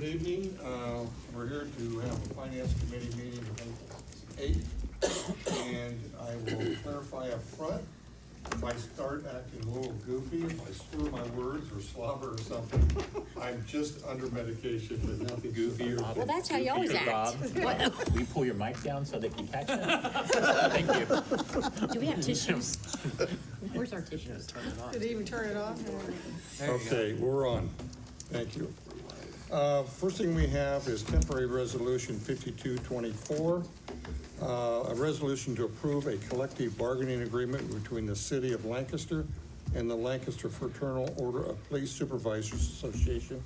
Good evening. We're here to have a finance committee meeting at 8, and I will clarify up front. If I start acting a little goofy, if I slur my words or slobber or something, I'm just under medication, but nothing goofy or. Well, that's how you always act. What? Will you pull your mic down so they can catch it? Thank you. Do we have tissues? Where's our tissues? Did he even turn it off? Okay, we're on. Thank you. First thing we have is temporary resolution 5224. A resolution to approve a collective bargaining agreement between the City of Lancaster and the Lancaster Fraternal Order of Police Supervisors Association,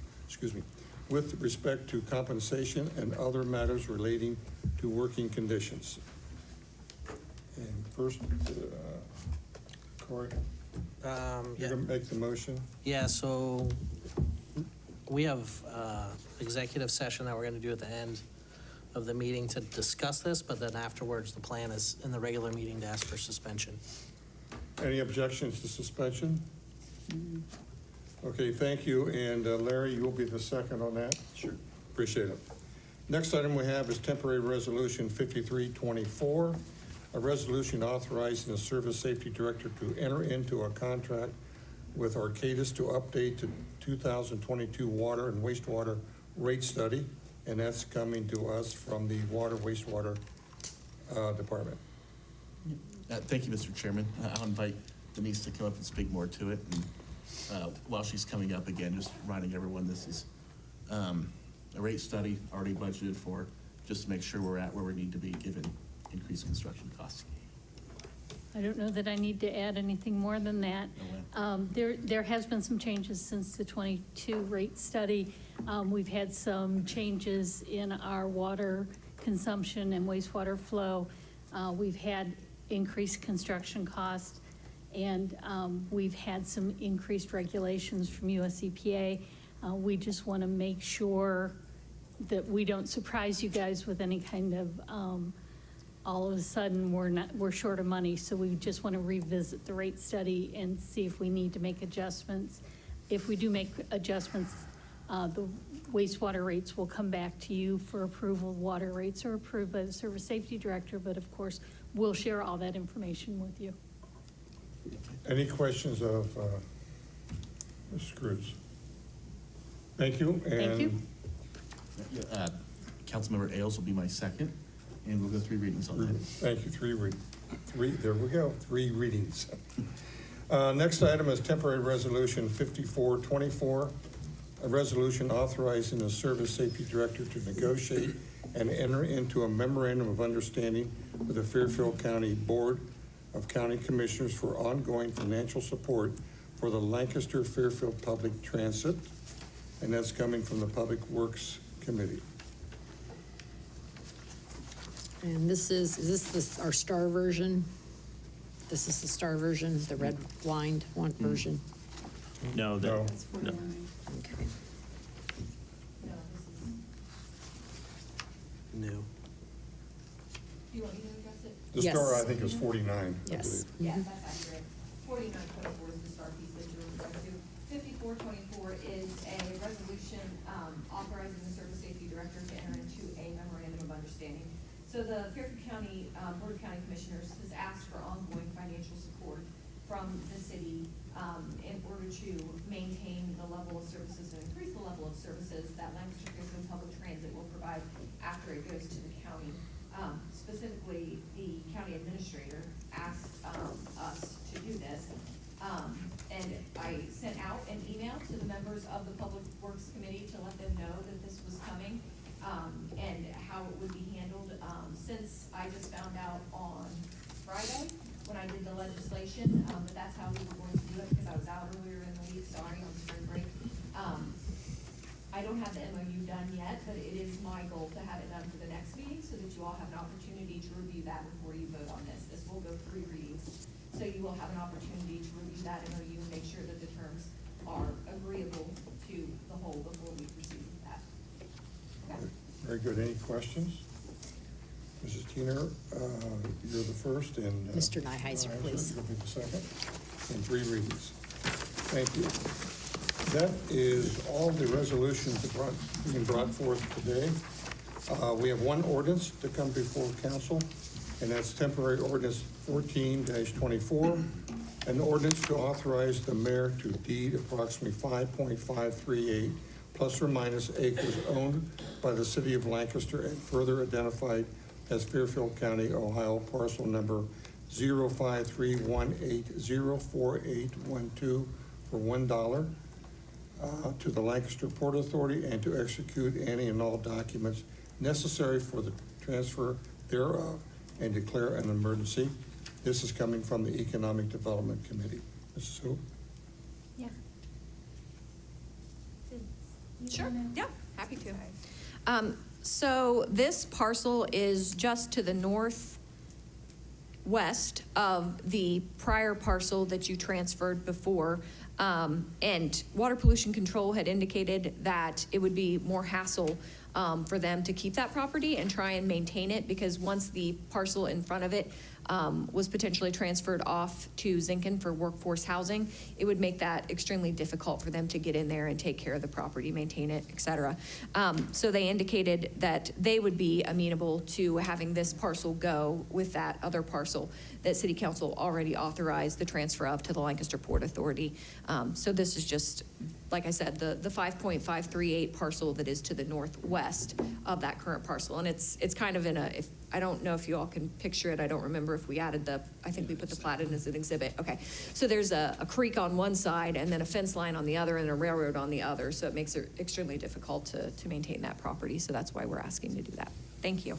with respect to compensation and other matters relating to working conditions. And first, Corey, you're gonna make the motion? Yeah, so we have executive session that we're gonna do at the end of the meeting to discuss this, but then afterwards, the plan is in the regular meeting to ask for suspension. Any objections to suspension? Okay, thank you. And Larry, you'll be the second on that? Sure. Appreciate it. Next item we have is temporary resolution 5324, a resolution authorizing the Service Safety Director to enter into a contract with Arcadis to update the 2022 water and wastewater rate study, and that's coming to us from the Water Wastewater Department. Thank you, Mr. Chairman. I'll invite Denise to come up and speak more to it. And while she's coming up again, just reminding everyone, this is a rate study already budgeted for, just to make sure we're at where we need to be given increased construction costs. I don't know that I need to add anything more than that. There has been some changes since the 22 rate study. We've had some changes in our water consumption and wastewater flow. We've had increased construction costs, and we've had some increased regulations from US EPA. We just want to make sure that we don't surprise you guys with any kind of all of a sudden we're short of money, so we just want to revisit the rate study and see if we need to make adjustments. If we do make adjustments, the wastewater rates will come back to you for approval. Water rates are approved by the Service Safety Director, but of course, we'll share all that information with you. Any questions of Ms. Cruz? Thank you. Thank you. Councilmember Ailes will be my second, and we'll go 3 readings on that. Thank you. There we go. 3 readings. Next item is temporary resolution 5424, a resolution authorizing the Service Safety Director to negotiate and enter into a memorandum of understanding with the Fairfield County Board of County Commissioners for ongoing financial support for the Lancaster Fairfield Public Transit, and that's coming from the Public Works Committee. And is this our star version? This is the star version, the red lined one version? No, No. no. Okay. New. Do you want me to address it? The Yes. star, I think, is 49. I Yes. believe. Yes, that's accurate. 4924 is the star piece that you're referring to. 5424 is a resolution authorizing the Service Safety Director to enter into a memorandum of understanding. So the Fairfield County Board of County Commissioners has asked for ongoing financial support from the city in order to maintain the level of services and increase the level of services that Lancaster Fairfield Public Transit will provide after it goes to the county. Specifically, the county administrator asked us to do this. And I sent out an email to the members of the Public Works Committee to let them know that this was coming and how it would be handled. Since I just found out on Friday when I did the legislation, but that's how we were going to do it because I was out earlier in the week, sorry, on spring break. I don't have the MOU done yet, but it is my goal to have it done for the next meeting so that you all have an opportunity to review that before you vote on this. This will go 3 readings. So you will have an opportunity to review that MOU and make sure that the terms are agreeable to the whole before we proceed with that. Okay. Very good. Any questions? Mrs. Tiener, you're the first, and Mr. Nyheiser, please. You'll be the second, and 3 readings. Thank you. That is all the resolutions being brought forth today. We have one ordinance to come before council, and that's temporary ordinance 14-24, an ordinance to authorize the mayor to deed approximately 5.538 plus or minus acres owned by the city of Lancaster and further identified as Fairfield County, Ohio, parcel number 05318044812 for $1 to the Lancaster Port Authority and to execute any and all documents necessary for the transfer thereof and declare an emergency. This is coming from the Economic Development Committee. Mrs. Hu? Yeah. Sure, yeah, happy to. So this parcel is just to the northwest of the prior parcel that you transferred before. And Water Pollution Control had indicated that it would be more hassle for them to keep that property and try and maintain it, because once the parcel in front of it was potentially transferred off to Zinkin for workforce housing, it would make that extremely difficult for them to get in there and take care of the property, maintain it, et cetera. So they indicated that they would be amenable to having this parcel go with that other parcel that City Council already authorized the transfer of to the Lancaster Port Authority. So this is just, like I said, the 5.538 parcel that is to the northwest of that current parcel. And it's kind of in a, I don't know if you all can picture it. I don't remember if we added I think we put the plat in as an exhibit. Okay. So there's a creek on one side and then a fence line on the other and a railroad on the other. So it makes it extremely difficult to maintain that property. So that's why we're asking to do that. Thank you.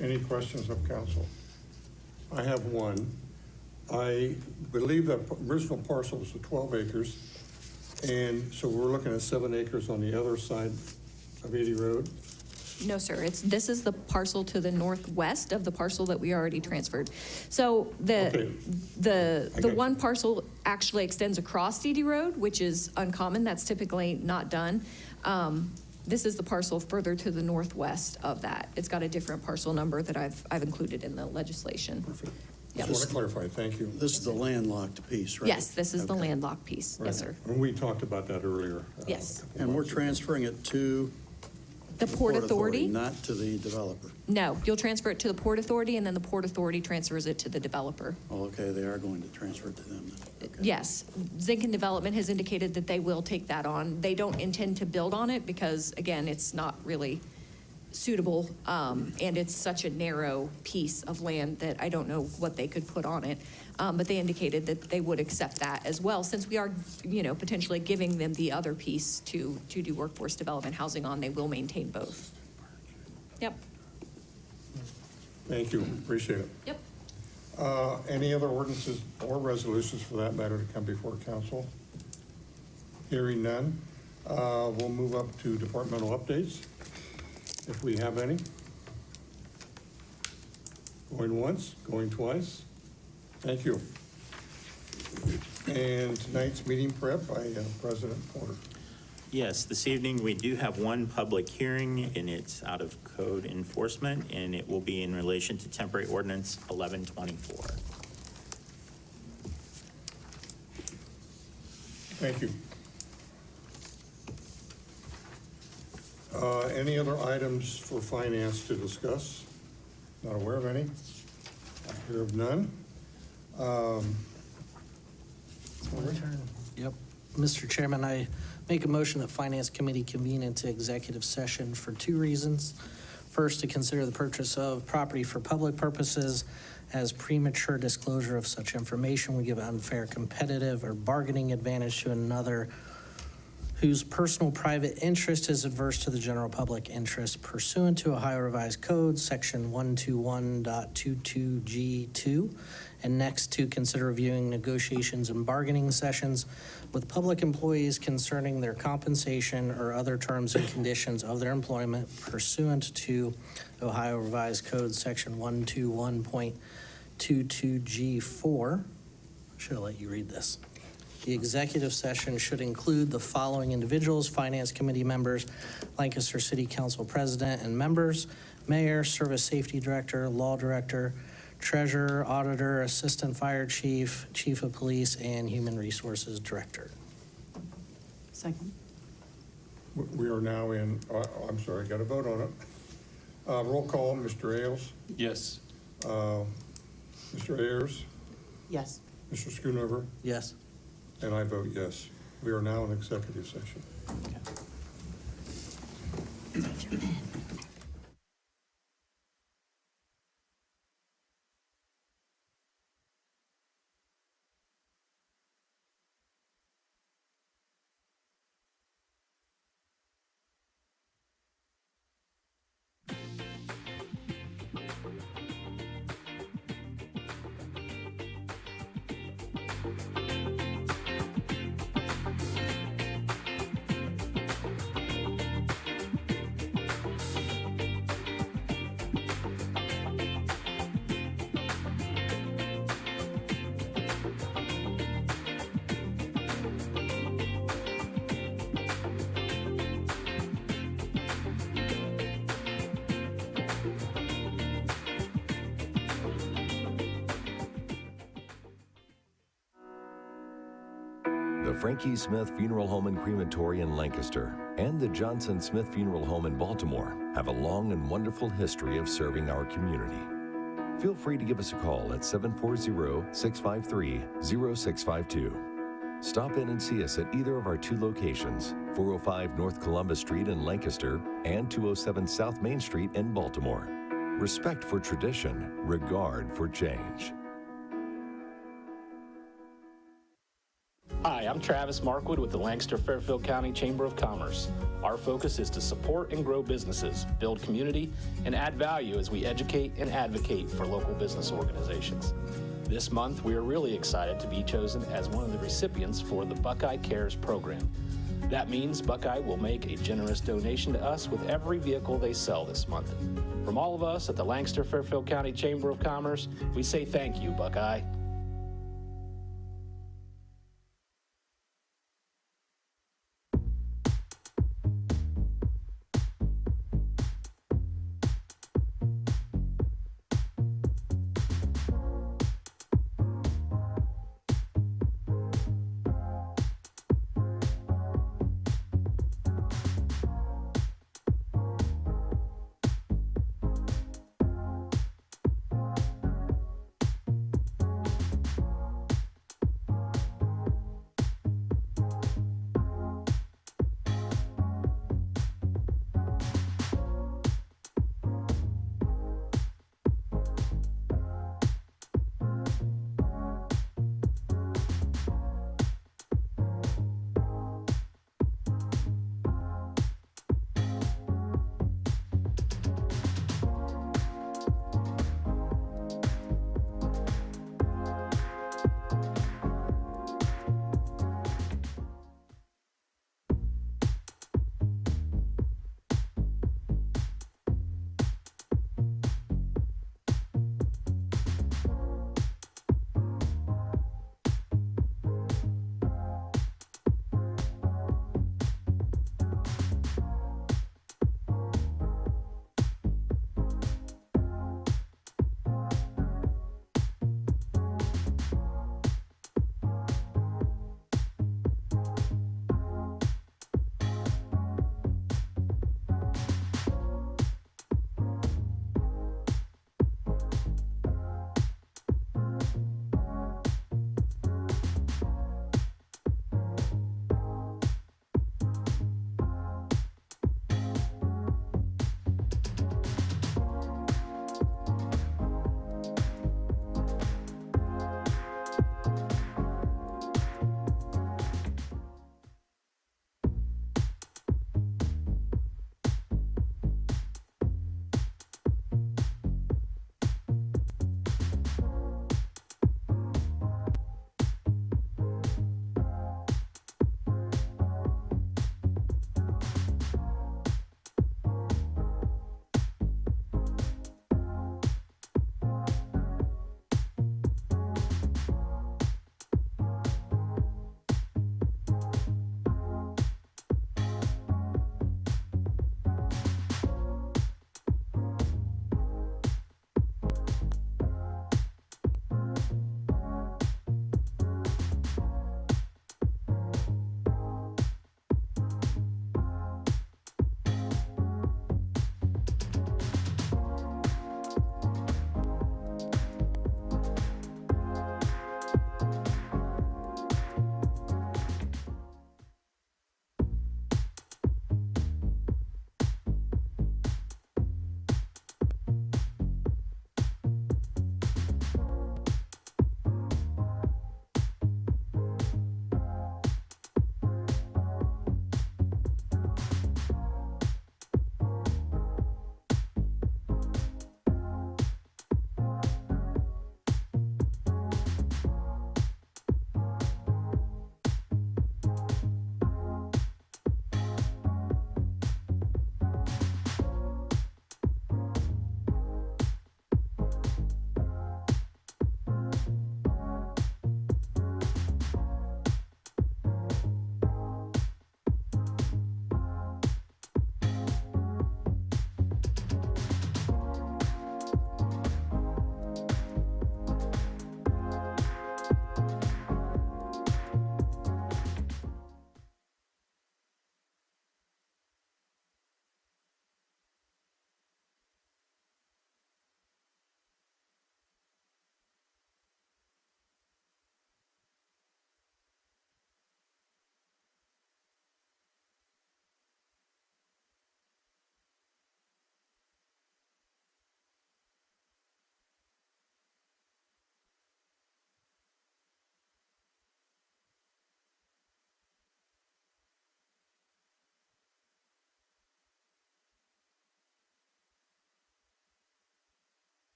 Any questions of council? I have one. I believe that original parcel was the 12 acres. And so we're looking at 7 acres on the other side of 80 Road. No, sir. This is the parcel to the northwest of the parcel that we already transferred. So Okay. the one parcel actually extends across DD Road, which is uncommon. That's typically not done. This is the parcel further to the northwest of that. It's got a different parcel number that I've included in the legislation. Perfect. Yep. Just want to clarify. Thank you. This is the landlocked piece, right? Yes, this is the Okay. landlocked piece. Yes, sir. And we talked about that earlier. Yes. a couple And we're months ago. transferring it to The Port Authority? not to the developer. No, you'll transfer it to the Port Authority, and then the Port Authority transfers it to the developer. Oh, okay, they are going to transfer it to them then. Okay. Yes, Zinkin Development has indicated that they will take that on. They don't intend to build on it because, again, it's not really suitable, and it's such a narrow piece of land that I don't know what they could put on it. But they indicated that they would accept that as well, since we are, potentially giving them the other piece to do workforce development housing on. They will maintain both. Yep, Thank you. Appreciate it. yep. Any other ordinances or resolutions for that matter to come before council? Hearing none, we'll move up to departmental updates, if we have any. Going once, going twice. Thank you. And tonight's meeting prep by President Porter. Yes, this evening we do have one public hearing, and it's out of code enforcement, and it will be in relation to temporary ordinance 1124. Thank you. Any other items for finance to discuss? Not aware of any. I hear of none. Yep. Mr. Chairman, I make a motion that Finance Committee convene into executive session for 2 reasons. First, to consider the purchase of property for public purposes, as premature disclosure of such information would give unfair competitive or bargaining advantage to another whose personal private interest is adverse to the general public interest pursuant to Ohio Revised Code, Section 121.22G2. And next, to consider reviewing negotiations and bargaining sessions with public employees concerning their compensation or other terms and conditions of their employment pursuant to Ohio Revised Code, Section 121.22G4. I should have let you read this. The executive session should include the following individuals: Finance Committee members, Lancaster City Council President and members, Mayor, Service Safety Director, Law Director, Treasurer, Auditor, Assistant Fire Chief, Chief of Police, and Human Resources Director. Second. We are now in, I'm sorry, got to vote on it. Roll call, Mr. Ailes, Yes. Mr. Ayers, Yes. Mr. Schoonover, Yes? and I vote yes. We are now in executive session. The Frankie Smith Funeral Home and Crematory in Lancaster and the Johnson Smith Funeral Home in Baltimore have a long and wonderful history of serving our community. Feel free to give us a call at 740-653-0652. Stop in and see us at either of our two locations, 405 North Columbus Street in Lancaster and 207 South Main Street in Baltimore. Respect for tradition, regard for change. Hi, I'm Travis Markwood with the Lancaster-Fairfield County Chamber of Commerce. Our focus is to support and grow businesses, build community, and add value as we educate and advocate for local business organizations. This month, we are really excited to be chosen as one of the recipients for the Buckeye Cares program. That means Buckeye will make a generous donation to us with every vehicle they sell this month. From all of us at the Lancaster-Fairfield County Chamber of Commerce, we say thank you, Buckeye.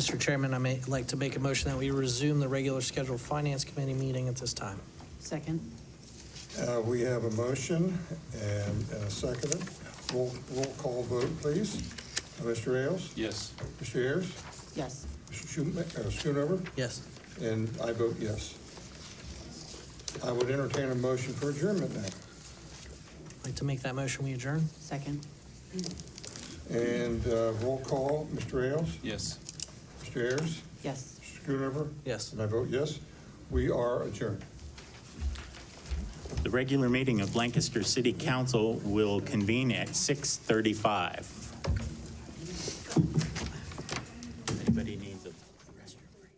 Mr. Chairman, I may like to make a motion that we resume the regular scheduled Finance Committee meeting at this time. Second. We have a motion and a second. Roll call vote, please. Mr. Ailes? Yes. Mr. Ayers? Yes. Mr. Schoonover? Yes. And I vote yes. I would entertain a motion for adjournment now. I'd like to make that motion, we adjourn? Second. And roll call, Mr. Ailes? Yes. Mr. Ayers? Yes. Mr. Schoonover? Yes. And I vote yes. We are adjourned. The regular meeting of Lancaster City Council will convene at 6:35. Anybody needs a restroom break?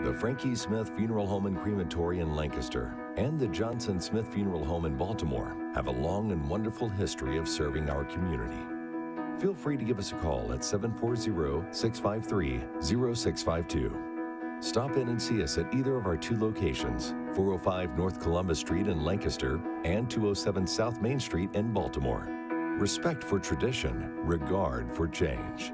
The Frankie Smith Funeral Home and Crematory in Lancaster and the Johnson Smith Funeral Home in Baltimore have a long and wonderful history of serving our community. Feel free to give us a call at 740-653-0652. Stop in and see us at either of our two locations, 405 North Columbus Street in Lancaster and 207 South Main Street in Baltimore. Respect for tradition, regard for change.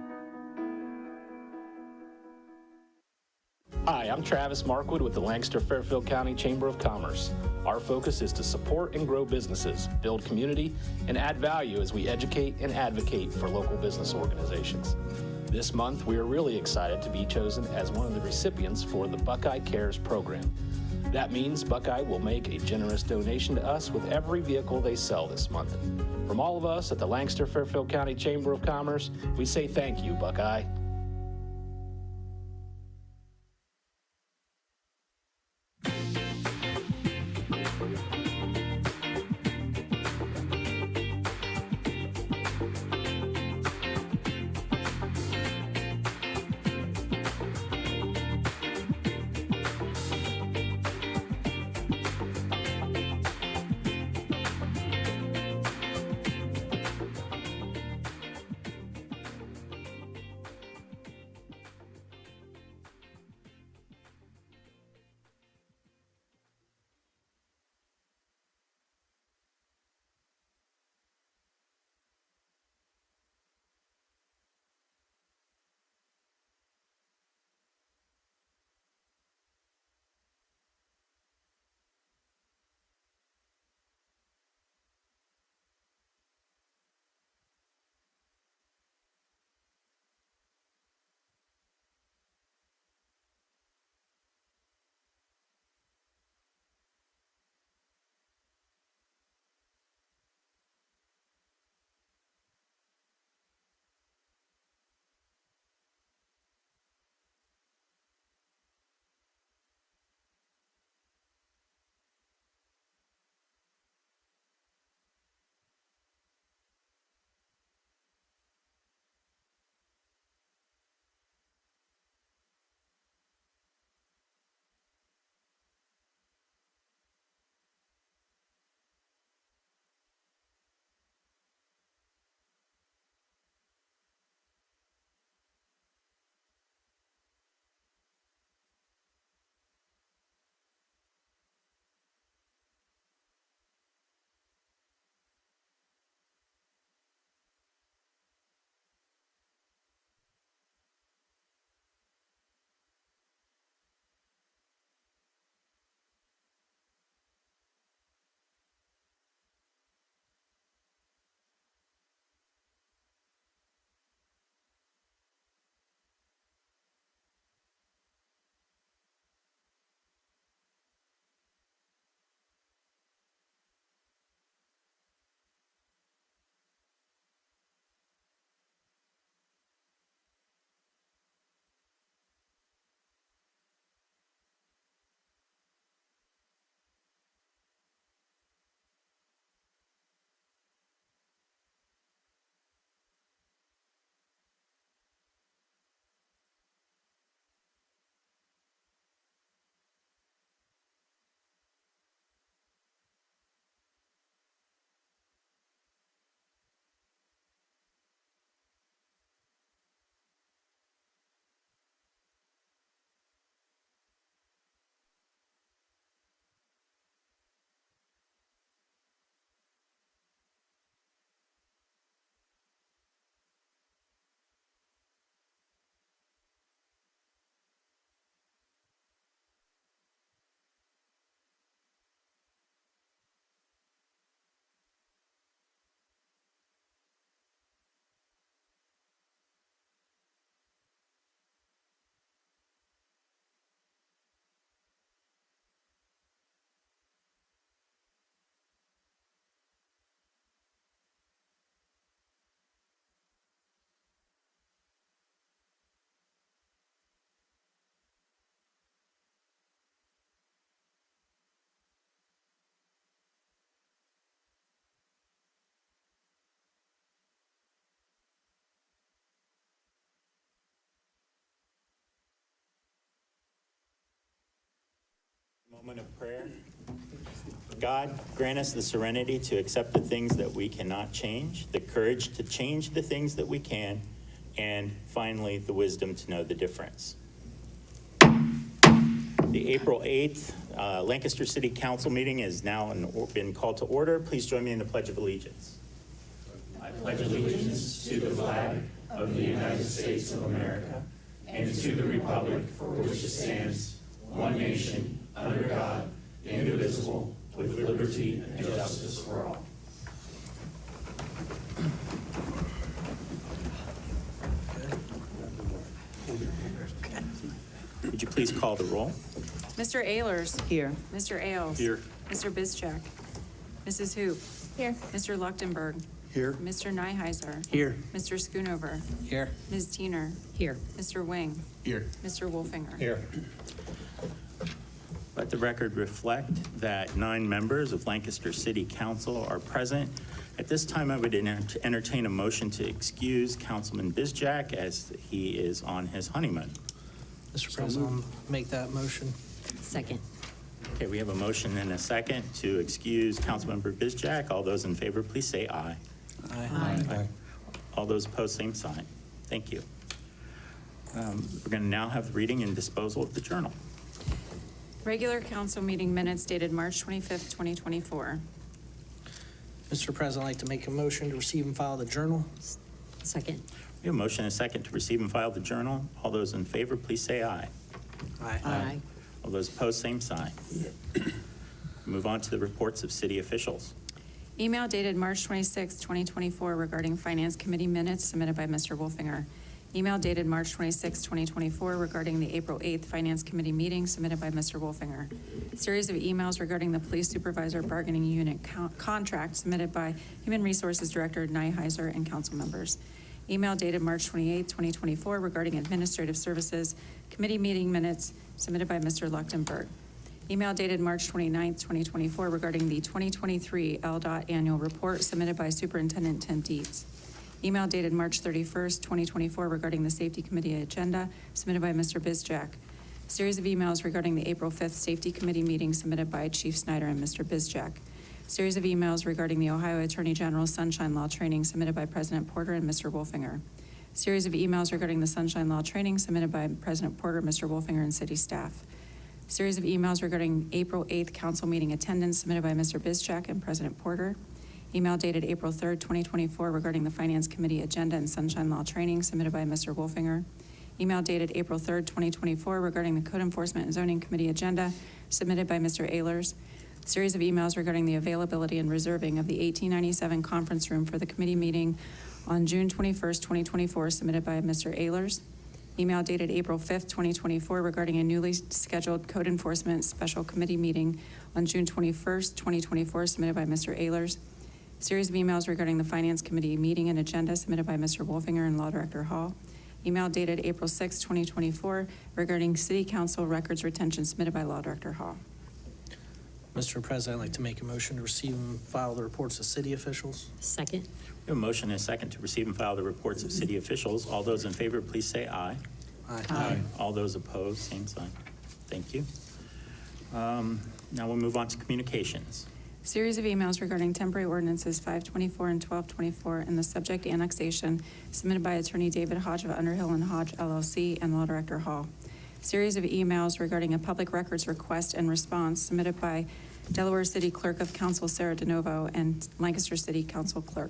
Hi, I'm Travis Markwood with the Lancaster Fairfield County Chamber of Commerce. Our focus is to support and grow businesses, build community, and add value as we educate and advocate for local business organizations. This month, we are really excited to be chosen as one of the recipients for the Buckeye Cares program. That means Buckeye will make a generous donation to us with every vehicle they sell this month. From all of us at the Lancaster Fairfield County Chamber of Commerce, we say thank you, Buckeye. Moment of prayer. God, grant us the serenity to accept the things that we cannot change, the courage to change the things that we can, and finally, the wisdom to know the difference. The April 8th Lancaster City Council meeting is now been called to order. Please join me in the Pledge of Allegiance. I pledge allegiance to the flag of the United States of America and to the republic for which it stands, one nation, under God, indivisible, with liberty and justice for all. Would you please call the roll? Mr. Ehlers. Here. Mr. Ailes. Here. Mr. Bizchak. Mrs. Hoop. Here. Mr. Luchtenberg. Here. Mr. Nyheiser. Here. Mr. Schoonover. Here. Ms. Teener. Here. Mr. Wing. Here. Mr. Wolfinger. Here. Let the record reflect that 9 members of Lancaster City Council are present. At this time, I would entertain a motion to excuse Councilman Bizchak as he is on his honeymoon. Mr. President, I'll make that motion. Second. Okay, we have a motion and a second to excuse Councilmember Bizchak. All those in favor, please say aye. Aye. All those opposed, same sign. Thank you. We're going to now have the reading and disposal of the journal. Regular council meeting minutes dated March 25th, 2024. Mr. President, I'd like to make a motion to receive and file the journal. Second. We have a motion and a second to receive and file the journal. All those in favor, please say aye. Aye. All those opposed, same sign. Move on to the reports of city officials. Email dated March 26th, 2024 regarding Finance Committee minutes submitted by Mr. Wolfinger. Email dated March 26th, 2024 regarding the April 8th Finance Committee meeting submitted by Mr. Wolfinger. Series of emails regarding the Police Supervisor Bargaining Unit contract submitted by Human Resources Director Nyheiser and council members. Email dated March 28th, 2024 regarding Administrative Services Committee meeting minutes submitted by Mr. Luchtenberg. Email dated March 29th, 2024 regarding the 2023 LDOT Annual Report submitted by Superintendent Tim Dietz. Email dated March 31st, 2024 regarding the Safety Committee agenda submitted by Mr. Bizchak. Series of emails regarding the April 5th Safety Committee meeting submitted by Chief Snyder and Mr. Bizchak. Series of emails regarding the Ohio Attorney General's Sunshine Law training submitted by President Porter and Mr. Wolfinger. Series of emails regarding the Sunshine Law training submitted by President Porter, Mr. Wolfinger, and city staff. Series of emails regarding April 8th council meeting attendance submitted by Mr. Bizchak and President Porter. Email dated April 3rd, 2024 regarding the Finance Committee agenda and Sunshine Law training submitted by Mr. Wolfinger. Email dated April 3rd, 2024 regarding the Code Enforcement and Zoning Committee agenda submitted by Mr. Ehlers. Series of emails regarding the availability and reserving of the 1897 conference room for the committee meeting on June 21st, 2024 submitted by Mr. Ehlers. Email dated April 5th, 2024 regarding a newly scheduled Code Enforcement Special Committee meeting on June 21st, 2024 submitted by Mr. Ehlers. Series of emails regarding the Finance Committee meeting and agenda submitted by Mr. Wolfinger and Law Director Hall. Email dated April 6, 2024 regarding City Council records retention submitted by Law Director Hall. Mr. President, I'd like to make a motion to receive and file the reports of city officials. Second. We have a motion and a second to receive and file the reports of city officials. All those in favor, please say aye. Aye. All those opposed, same sign. Thank you. Now we'll move on to communications. Series of emails regarding temporary ordinances 524 and 1224 and the subject annexation submitted by Attorney David Hodge of Underhill and Hodge LLC and Law Director Hall. Series of emails regarding a public records request and response submitted by Delaware City Clerk of Council Sarah DeNovo and Lancaster City Council Clerk.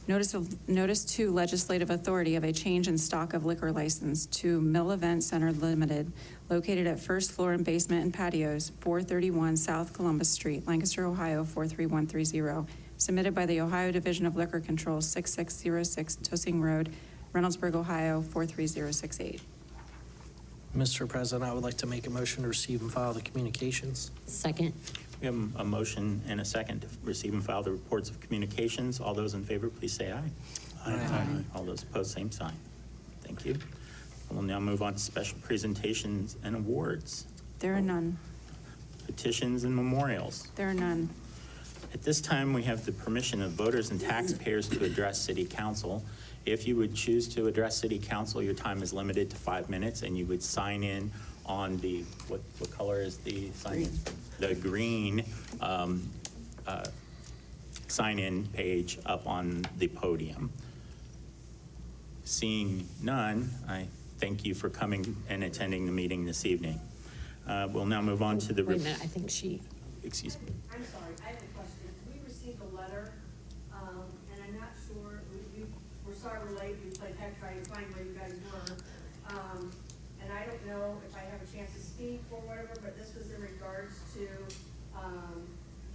Notice to legislative authority of a change in stock of liquor license to Mill Event Center Limited, located at first floor and basement and patios, 431 South Columbus Street, Lancaster, Ohio, 43130, submitted by the Ohio Division of Liquor Control, 6606 Tussing Road, Reynoldsburg, Ohio, 43068. Mr. President, I would like to make a motion to receive and file the communications. Second. We have a motion and a second to receive and file the reports of communications. All those in favor, please say aye. Aye. All those opposed, same sign. Thank you. We'll now move on to special presentations and awards, There are none. petitions and memorials. There are none. At this time, we have the permission of voters and taxpayers to address City Council. If you would choose to address City Council, your time is limited to 5 minutes, and you would sign in on the, what color is the sign? The green sign-in page up on the podium. Seeing none, I thank you for coming and attending the meeting this evening. We'll now move on to the. Wait a minute, I think she, Excuse me. I'm sorry, I have a question. We received a letter, and I'm not sure, we're sorry we're late, we played heck trying to find where you guys were. And I don't know if I have a chance to speak or whatever, but this was in regards to,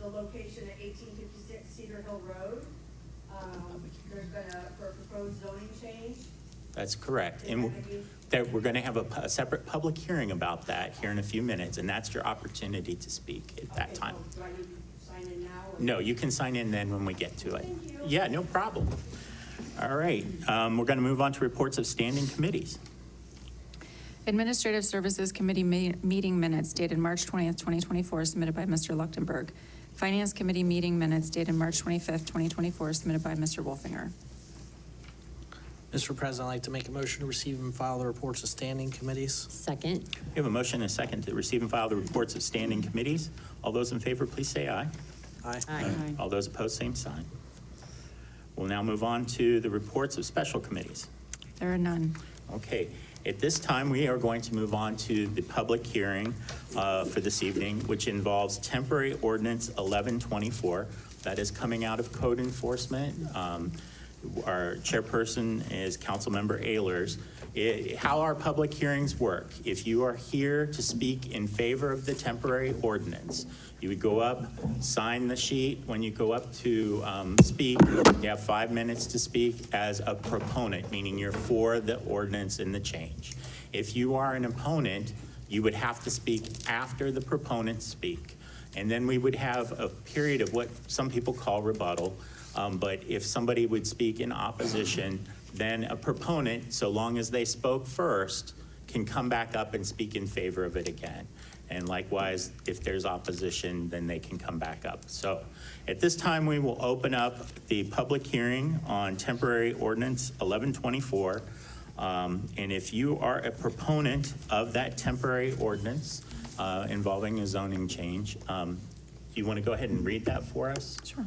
the location at 1856 Cedar Hill Road. There's been for a proposed zoning change. That's correct. Is And that gonna be- that we're going to have a separate public hearing about that here in a few minutes, and that's your opportunity to speak at that Okay, time. so do I need to sign in now? Or- No, you can sign in then when we get to it. Thank you. Yeah, no problem. All right, we're going to move on to reports of standing committees. Administrative Services Committee meeting minutes dated March 20th, 2024, submitted by Mr. Luchtenberg. Finance Committee meeting minutes dated March 25th, 2024, submitted by Mr. Wolfinger. Mr. President, I'd like to make a motion to receive and file the reports of standing committees. second. We have a motion and a second to receive and file the reports of standing committees. All those in favor, please say aye. Aye. Aye. All those opposed, same sign. We'll now move on to the reports of special committees. There are none. Okay, at this time, we are going to move on to the public hearing for this evening, which involves temporary ordinance 1124. That is coming out of code enforcement. Our chairperson is Councilmember Ehlers. How our public hearings work, if you are here to speak in favor of the temporary ordinance, you would go up, sign the sheet. When you go up to speak, you have 5 minutes to speak as a proponent, meaning you're for the ordinance and the change. If you are an opponent, you would have to speak after the proponents speak. And then we would have a period of what some people call rebuttal. But if somebody would speak in opposition, then a proponent, so long as they spoke first, can come back up and speak in favor of it again. And likewise, if there's opposition, then they can come back up. So at this time, we will open up the public hearing on temporary ordinance 1124. And if you are a proponent of that temporary ordinance involving a zoning change, do you want to go ahead and read that for us? Sure.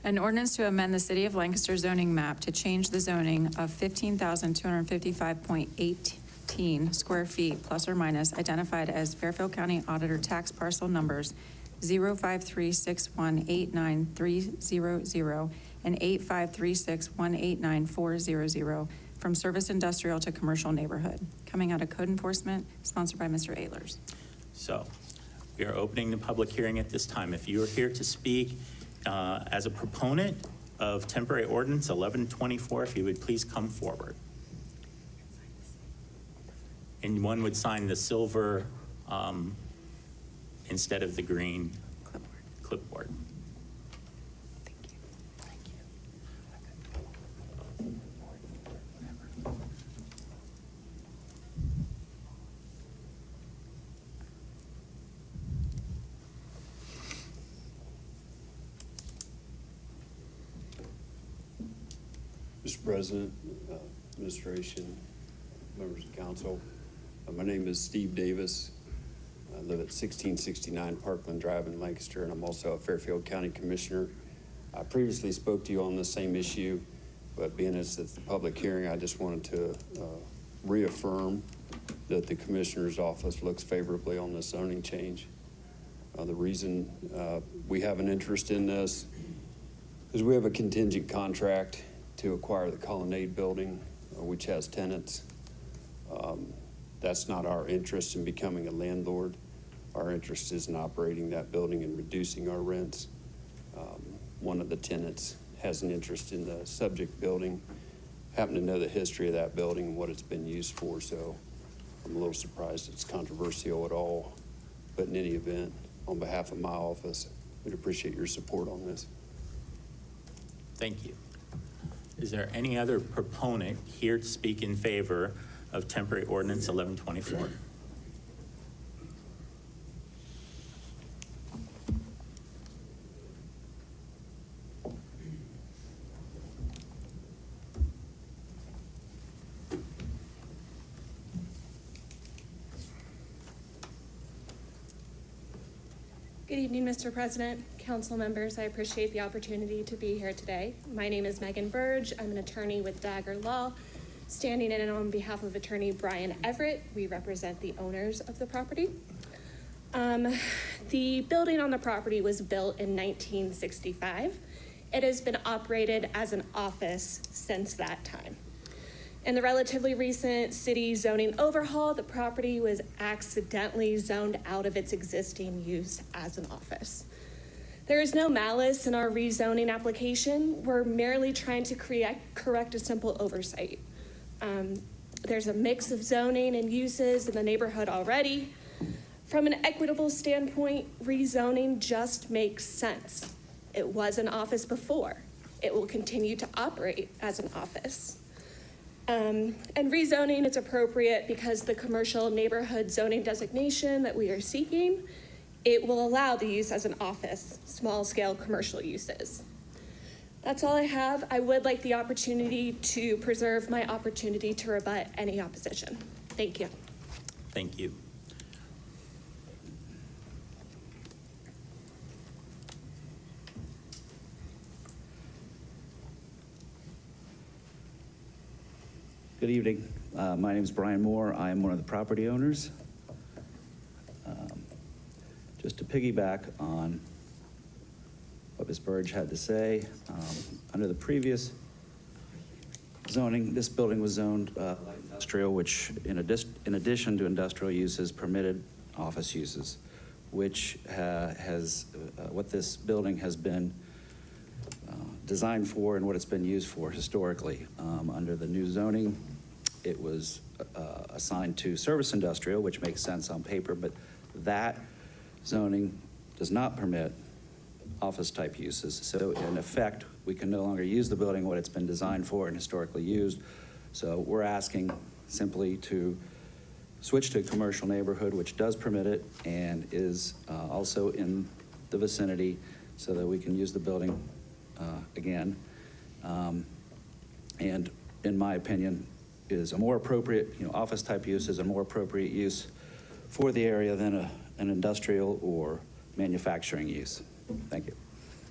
An ordinance to amend the City of Lancaster zoning map to change the zoning of 15,255.18 square feet plus or minus identified as Fairfield County Auditor Tax Parcel Numbers 05361893300 and 85361894000 from service industrial to commercial neighborhood, coming out of code enforcement, sponsored by Mr. Ehlers. So we are opening the public hearing at this time. If you are here to speak as a proponent of temporary ordinance 1124, if you would please come forward. And one would sign the silver instead of the green clipboard. Thank you. Mr. President, administration, members of council, my name is Steve Davis. I live at 1669 Parkland Drive in Lancaster, and I'm also a Fairfield County Commissioner. I previously spoke to you on the same issue, but being it's the public hearing, I just wanted to reaffirm that the Commissioner's office looks favorably on this zoning change. The reason we have an interest in this is we have a contingent contract to acquire the Colonnade building, which has tenants. That's not our interest in becoming a landlord. Our interest is in operating that building and reducing our rents. One of the tenants has an interest in the subject building. Happen to know the history of that building and what it's been used for, so I'm a little surprised it's controversial at all. But in any event, on behalf of my office, we'd appreciate your support on this. Thank you. Is there any other proponent here to speak in favor of temporary ordinance 1124? Good evening, Mr. President, council members. I appreciate the opportunity to be here today. My name is Megan Burge. I'm an attorney with Dagger Law, standing in on behalf of attorney Brian Everett. We represent the owners of the property. The building on the property was built in 1965. It has been operated as an office since that time. In the relatively recent city zoning overhaul, the property was accidentally zoned out of its existing use as an office. There is no malice in our rezoning application. We're merely trying to correct a simple oversight. There's a mix of zoning and uses in the neighborhood already. From an equitable standpoint, rezoning just makes sense. It was an office before. It will continue to operate as an office. And rezoning is appropriate because the commercial neighborhood zoning designation that we are seeking, it will allow the use as an office, small-scale commercial uses. That's all I have. I would like the opportunity to preserve my opportunity to rebut any opposition. Thank you. Thank you. Good evening. My name is Brian Moore. I am one of the property owners. Just to piggyback on what Ms. Burge had to say, under the previous zoning, this building was zoned light industrial, which in addition to industrial uses, permitted office uses, which what this building has been designed for and what it's been used for historically. Under the new zoning, it was assigned to service industrial, which makes sense on paper, but that zoning does not permit office type uses. So in effect, we can no longer use the building what it's been designed for and historically used. So we're asking simply to switch to a commercial neighborhood, which does permit it and is also in the vicinity so that we can use the building again. And in my opinion, is a more appropriate, office type use is a more appropriate use for the area than an industrial or manufacturing use. Thank you.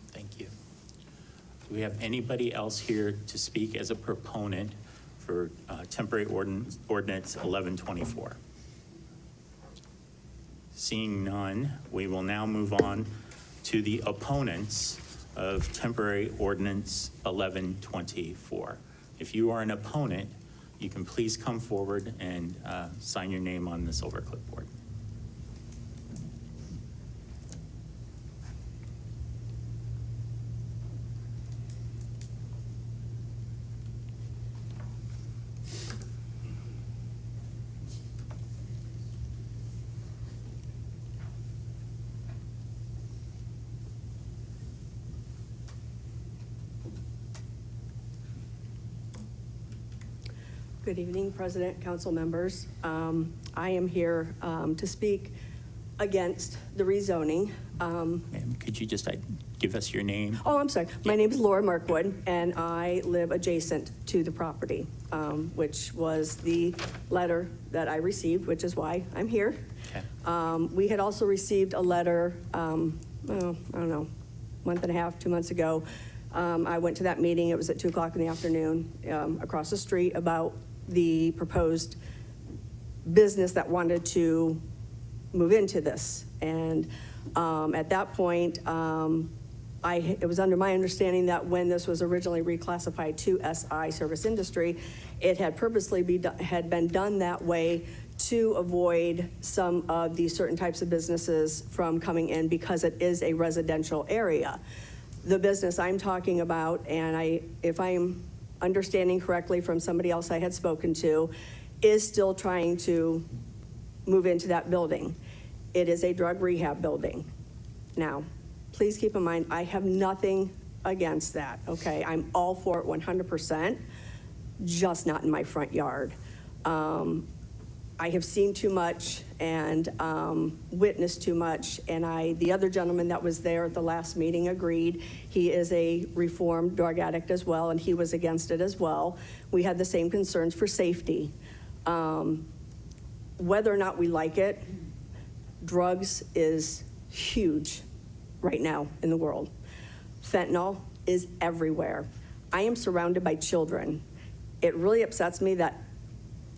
Thank you. Do we have anybody else here to speak as a proponent for temporary ordinance 1124? Seeing none, we will now move on to the opponents of temporary ordinance 1124. If you are an opponent, you can please come forward and sign your name on the silver clipboard. Good evening, President, council members. I am here to speak against the rezoning. Ma'am, could you just give us your name? Oh, I'm sorry. My name is Laura Markwood, and I live adjacent to the property, which was the letter that I received, which is why I'm here. Okay. We had also received a letter, I don't know, month and a half, 2 months ago. I went to that meeting. It was at 2 o'clock in the afternoon across the street about the proposed business that wanted to move into this. And at that point, it was under my understanding that when this was originally reclassified to SI, service industry, it had purposely been done that way to avoid some of the certain types of businesses from coming in because it is a residential area. The business I'm talking about, and if I'm understanding correctly from somebody else I had spoken to, is still trying to move into that building. It is a drug rehab building. Now, please keep in mind, I have nothing against that, okay? I'm all for it 100%, just not in my front yard. I have seen too much and witnessed too much, and the other gentleman that was there at the last meeting agreed. He is a reformed drug addict as well, and he was against it as well. We had the same concerns for safety. Whether or not we like it, drugs is huge right now in the world. Fentanyl is everywhere. I am surrounded by children. It really upsets me that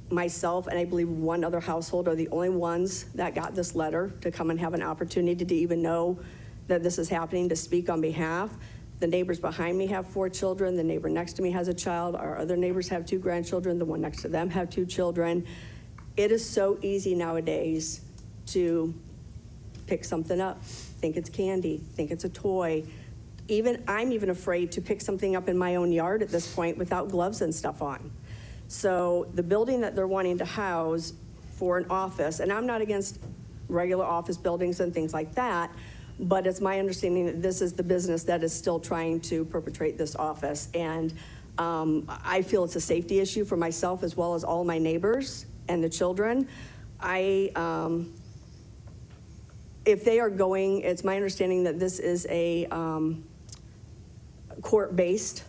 myself and I believe one other household are the only ones that got this letter to come and have an opportunity to even know that this is happening, to speak on behalf. The neighbors behind me have 4 children. The neighbor next to me has a child. Our other neighbors have 2 grandchildren. The one next to them have 2 children. It is so easy nowadays to pick something up, think it's candy, think it's a toy. I'm even afraid to pick something up in my own yard at this point without gloves and stuff on. So the building that they're wanting to house for an office, and I'm not against regular office buildings and things like that, but it's my understanding that this is the business that is still trying to perpetrate this office. And I feel it's a safety issue for myself as well as all my neighbors and the children. If they are going, it's my understanding that this is a court-based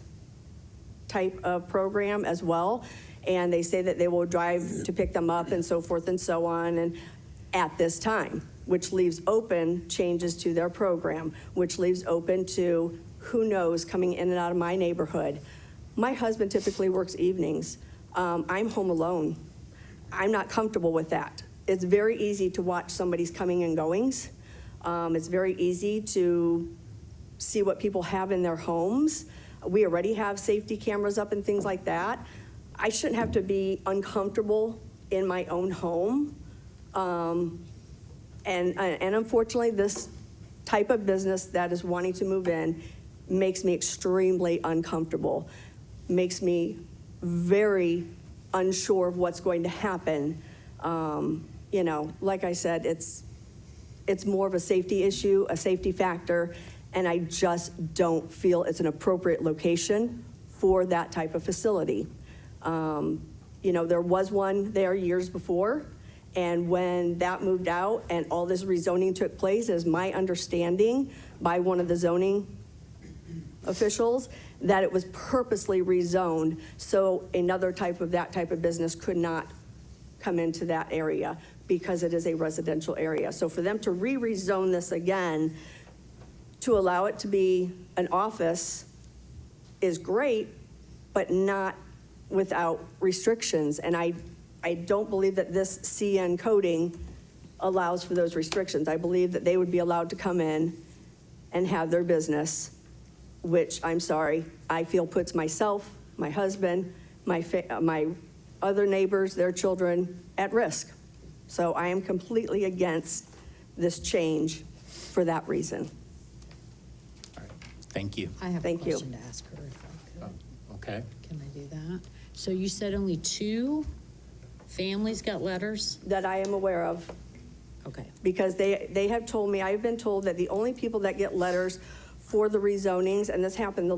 type of program as well. And they say that they will drive to pick them up and so forth and so on, and at this time, which leaves open changes to their program, which leaves open to who knows coming in and out of my neighborhood. My husband typically works evenings. I'm home alone. I'm not comfortable with that. It's very easy to watch somebody's coming and goings. It's very easy to see what people have in their homes. We already have safety cameras up and things like that. I shouldn't have to be uncomfortable in my own home. And unfortunately, this type of business that is wanting to move in makes me extremely uncomfortable, makes me very unsure of what's going to happen. Like I said, it's more of a safety issue, a safety factor, and I just don't feel it's an appropriate location for that type of facility. There was one there years before, and when that moved out and all this rezoning took place, is my understanding by one of the zoning officials that it was purposely rezoned so another that type of business could not come into that area because it is a residential area. So for them to rezone this again, to allow it to be an office is great, but not without restrictions. And I don't believe that this CN coding allows for those restrictions. I believe that they would be allowed to come in and have their business, which, I'm sorry, I feel puts myself, my husband, my other neighbors, their children at risk. So I am completely against this change for that reason. Thank you. I have a Thank you. question to ask her if I could. Okay. Can I do that? So you said only 2 families got letters? That I am aware of. Okay. Because they have told me, I've been told that the only people that get letters for the rezonings, and this happened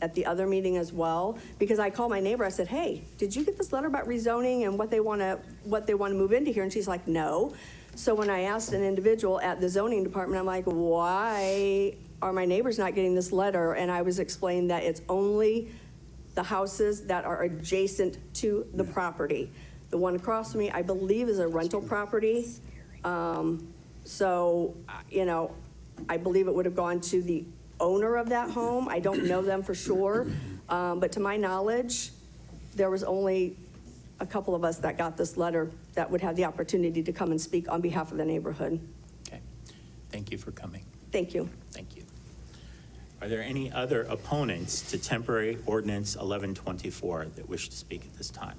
at the other meeting as well, because I called my neighbor, I said, hey, did you get this letter about rezoning and what they want to move into here? And she's like, no. So when I asked an individual at the zoning department, I'm like, why are my neighbors not getting this letter? And I was explained that it's only the houses that are adjacent to the property. The one across from me, I believe, is a rental property. So, I believe it would have gone to the owner of that home. I don't know them for sure. But to my knowledge, there was only a couple of us that got this letter that would have the opportunity to come and speak on behalf of the neighborhood. Okay. Thank you for coming. Thank you. Thank you. Are there any other opponents to temporary ordinance 1124 that wish to speak at this time?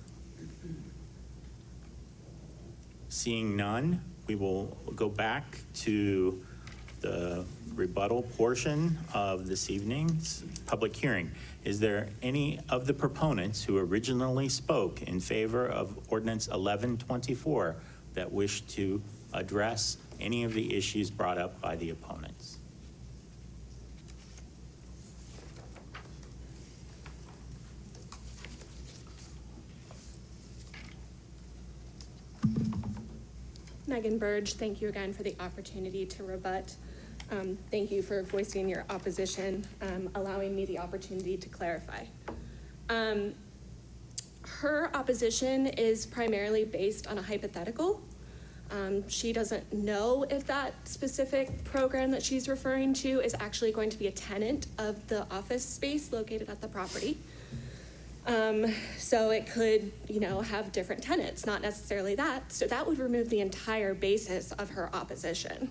Seeing none, we will go back to the rebuttal portion of this evening's public hearing. Is there any of the proponents who originally spoke in favor of ordinance 1124 that wish to address any of the issues brought up by the opponents? Megan Burge, thank you again for the opportunity to rebut. Thank you for voicing your opposition, allowing me the opportunity to clarify. Her opposition is primarily based on a hypothetical. She doesn't know if that specific program that she's referring to is actually going to be a tenant of the office space located at the property. So it could, have different tenants, not necessarily that. So that would remove the entire basis of her opposition.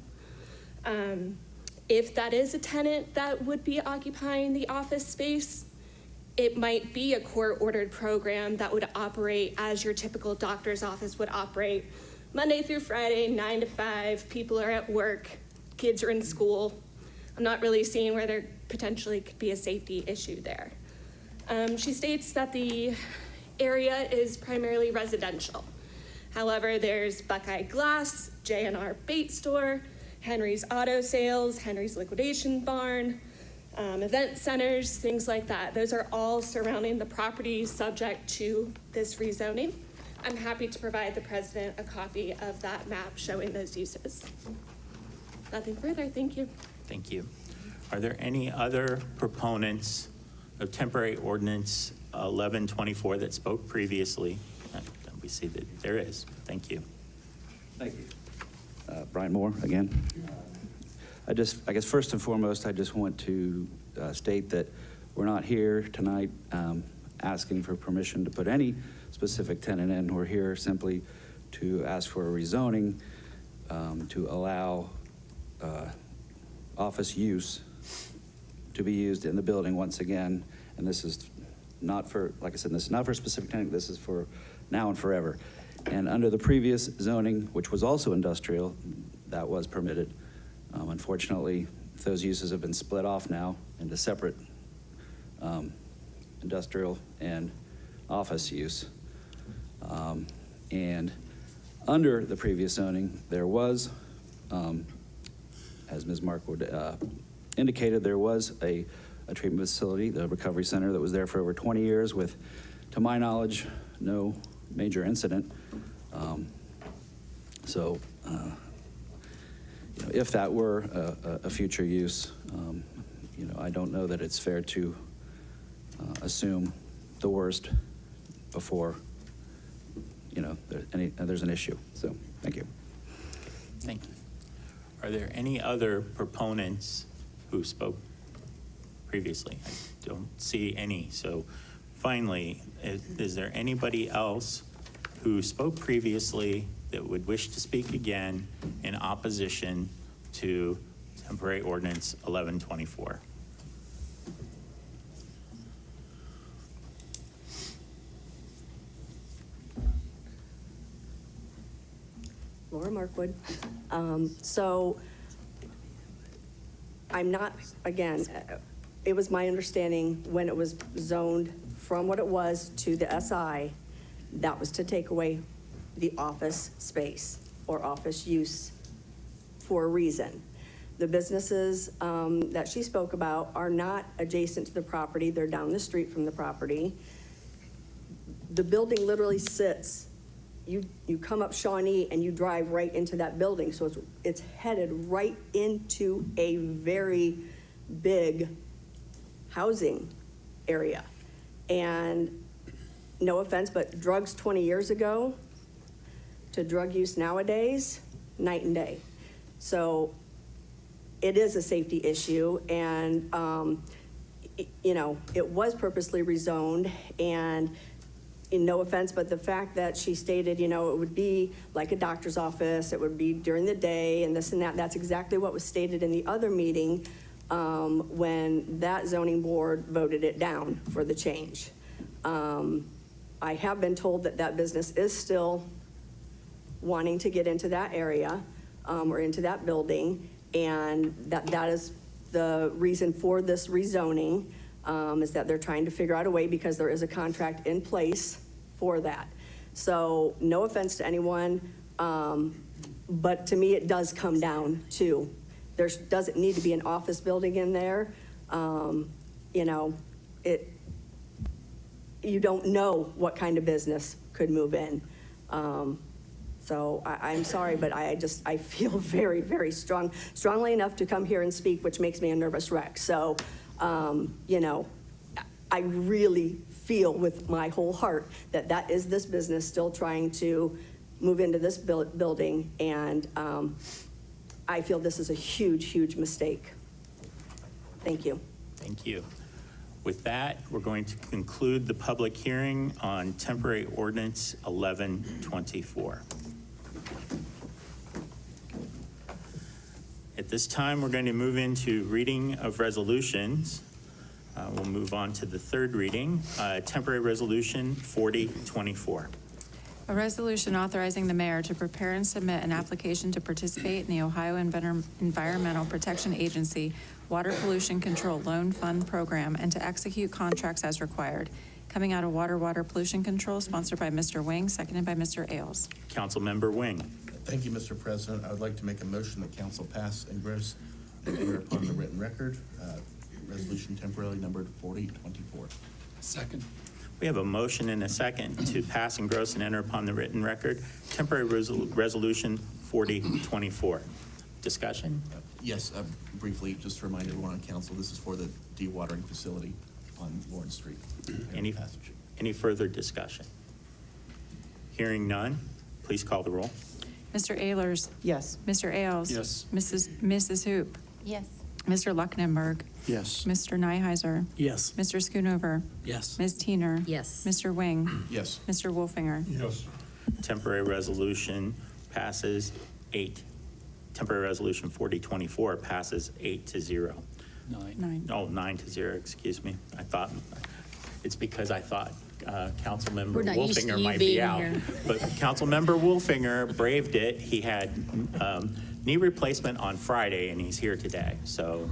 If that is a tenant that would be occupying the office space, it might be a court-ordered program that would operate as your typical doctor's office would operate, Monday through Friday, 9 to 5, people are at work, kids are in school. I'm not really seeing where there potentially could be a safety issue there. She states that the area is primarily residential. However, there's Buckeye Glass, J&R Bait Store, Henry's Auto Sales, Henry's Liquidation Barn, event centers, things like that. Those are all surrounding the property subject to this rezoning. I'm happy to provide the president a copy of that map showing those uses. Nothing further, thank you. Thank you. Are there any other proponents of temporary ordinance 1124 that spoke previously? We see that there is. Thank you. Thank you. Brian Moore again. I guess first and foremost, I just want to state that we're not here tonight asking for permission to put any specific tenant in. We're here simply to ask for a rezoning to allow office use to be used in the building once again. And this is not for, like I said, this is not for a specific tenant. This is for now and forever. And under the previous zoning, which was also industrial, that was permitted. Unfortunately, those uses have been split off now into separate industrial and office use. And under the previous zoning, there was, as Ms. Markwood indicated, there was a treatment facility, the recovery center, that was there for over 20 years with, to my knowledge, no major incident. If that were a future use, I don't know that it's fair to assume the worst before, there's an issue. So, thank you. Thank you. Are there any other proponents who spoke previously? I don't see any. So finally, is there anybody else who spoke previously that would wish to speak again in opposition to temporary ordinance 1124? Laura Markwood. So I'm not, again, it was my understanding when it was zoned from what it was to the SI, that was to take away the office space or office use for a reason. The businesses that she spoke about are not adjacent to the property. They're down the street from the property. The building literally sits, you come up Shawnee and you drive right into that building. So it's headed right into a very big housing area. And no offense, but drugs 20 years ago to drug use nowadays, night and day. So it is a safety issue, and it was purposely rezoned, and no offense, but the fact that she stated, it would be like a doctor's office, it would be during the day and this and that, that's exactly what was stated in the other meeting when that zoning board voted it down for the change. I have been told that business is still wanting to get into that area or into that building, and that is the reason for this rezoning, is that they're trying to figure out a way, because there is a contract in place for that. So no offense to anyone, but to me it does come down to, there doesn't need to be an office building in there. You don't know what kind of business could move in. So I'm sorry, but I feel very, very strongly enough to come here and speak, which makes me a nervous wreck. So, I really feel with my whole heart that is this business still trying to move into this building, and I feel this is a huge, huge mistake. Thank you. Thank you. With that, we're going to conclude the public hearing on temporary ordinance 1124. At this time, we're going to move into reading of resolutions. We'll move on to the third reading, temporary resolution 4024. A resolution authorizing the mayor to prepare and submit an application to participate in the Ohio Environmental Protection Agency Water Pollution Control Loan Fund Program and to execute contracts as required. Coming out of Water Pollution Control, sponsored by Mr. Wing, seconded by Mr. Ailes. Councilmember Wing. Thank you, Mr. President. I would like to make a motion that council pass and gross and enter upon the written record, resolution temporarily numbered 4024. Second. We have a motion and a second to pass and gross and enter upon the written record, temporary resolution 4024. Discussion? Yes, briefly, just to remind everyone on council, this is for the dewatering facility on Lawrence Street. Any further discussion? Hearing none, please call the roll. Mr. Ehlers? Yes. Mr. Ailes? Yes. Mrs. Hoop? Yes. Mr. Lucknenberg? Yes. Mr. Nyheiser? Yes. Mr. Schoonover? Yes. Ms. Teener? Yes. Mr. Wing? Yes. Mr. Wolfinger? Yes. Temporary resolution passes 8. Temporary resolution 4024 passes 8-0. 9. Oh, 9-0, excuse me. It's because I thought Councilmember We're not used to Wolfinger you might be being out. here. But Councilmember Wolfinger braved it. He had knee replacement on Friday, and he's here today. So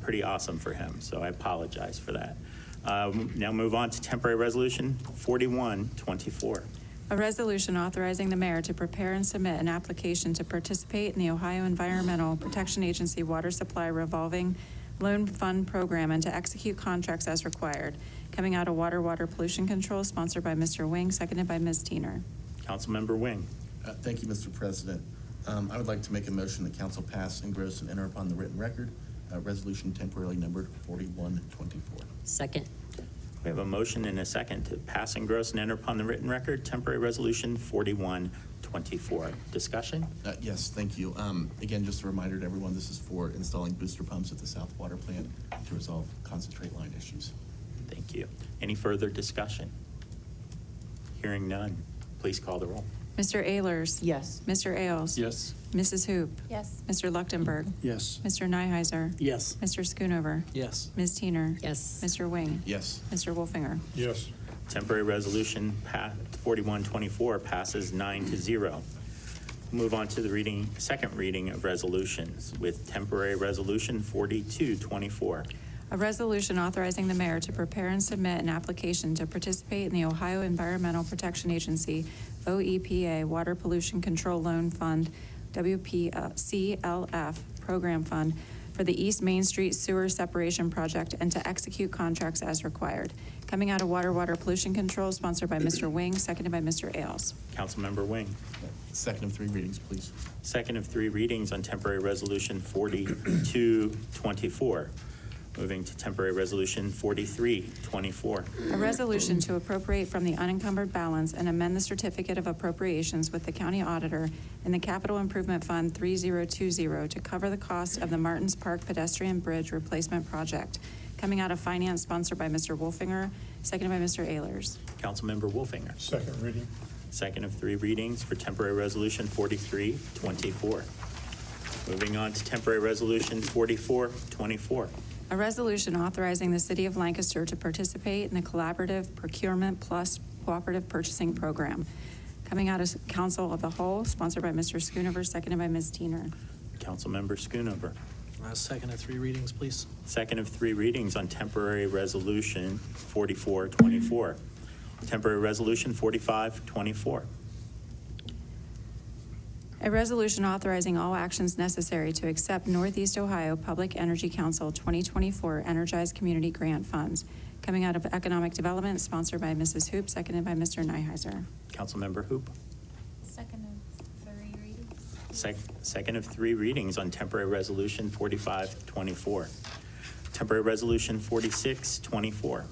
pretty awesome for him. So I apologize for that. Now move on to temporary resolution 4124. A resolution authorizing the mayor to prepare and submit an application to participate in the Ohio Environmental Protection Agency Water Supply Revolving Loan Fund Program and to execute contracts as required. Coming out of Water Pollution Control, sponsored by Mr. Wing, seconded by Ms. Teener. Councilmember Wing. Thank you, Mr. President. I would like to make a motion that council pass and gross and enter upon the written record, resolution temporarily numbered 4124. Second. We have a motion and a second to pass and gross and enter upon the written record, temporary resolution 4124. Discussion? Yes, thank you. Again, just a reminder to everyone, this is for installing booster pumps at the South Water Plant to resolve concentrate line issues. Thank you. Any further discussion? Hearing none, please call the roll. Mr. Ehlers? Yes. Mr. Ailes? Yes. Mrs. Hoop? Yes. Mr. Luchtenberg? Yes. Mr. Nyheiser? Yes. Mr. Schoonover? Yes. Ms. Teener? Yes. Mr. Wing? Yes. Mr. Wolfinger? Yes. Temporary resolution 4124 passes 9-0. Move on to the second reading of resolutions with temporary resolution 4224. A resolution authorizing the mayor to prepare and submit an application to participate in the Ohio Environmental Protection Agency, OEPA, Water Pollution Control Loan Fund, WPCLF Program Fund for the East Main Street Sewer Separation Project and to execute contracts as required. Coming out of Water Pollution Control, sponsored by Mr. Wing, seconded by Mr. Ailes. Councilmember Wing. Second of 3 readings, please. Second of 3 readings on temporary resolution 4224. Moving to temporary resolution 4324. A resolution to appropriate from the unencumbered balance and amend the certificate of appropriations with the county auditor in the Capital Improvement Fund 3020 to cover the cost of the Martins Park pedestrian bridge replacement project. Coming out of finance, sponsored by Mr. Wolfinger, seconded by Mr. Ehlers. Councilmember Wolfinger. Second reading. Second of 3 readings for temporary resolution 4324. Moving on to temporary resolution 4424. A resolution authorizing the City of Lancaster to participate in the Collaborative Procurement Plus Cooperative Purchasing Program. Coming out of Council of the Whole, sponsored by Mr. Schoonover, seconded by Ms. Teener. Councilmember Schoonover. Second of 3 readings, please. Second of 3 readings on temporary resolution 4424. Temporary resolution 4524. A resolution authorizing all actions necessary to accept Northeast Ohio Public Energy Council 2024 Energized Community Grant Funds. Coming out of Economic Development, sponsored by Mrs. Hoop, seconded by Mr. Nyheiser. Councilmember Hoop. Second of 3 readings. Second of 3 readings on temporary resolution 4524. Temporary resolution 4624.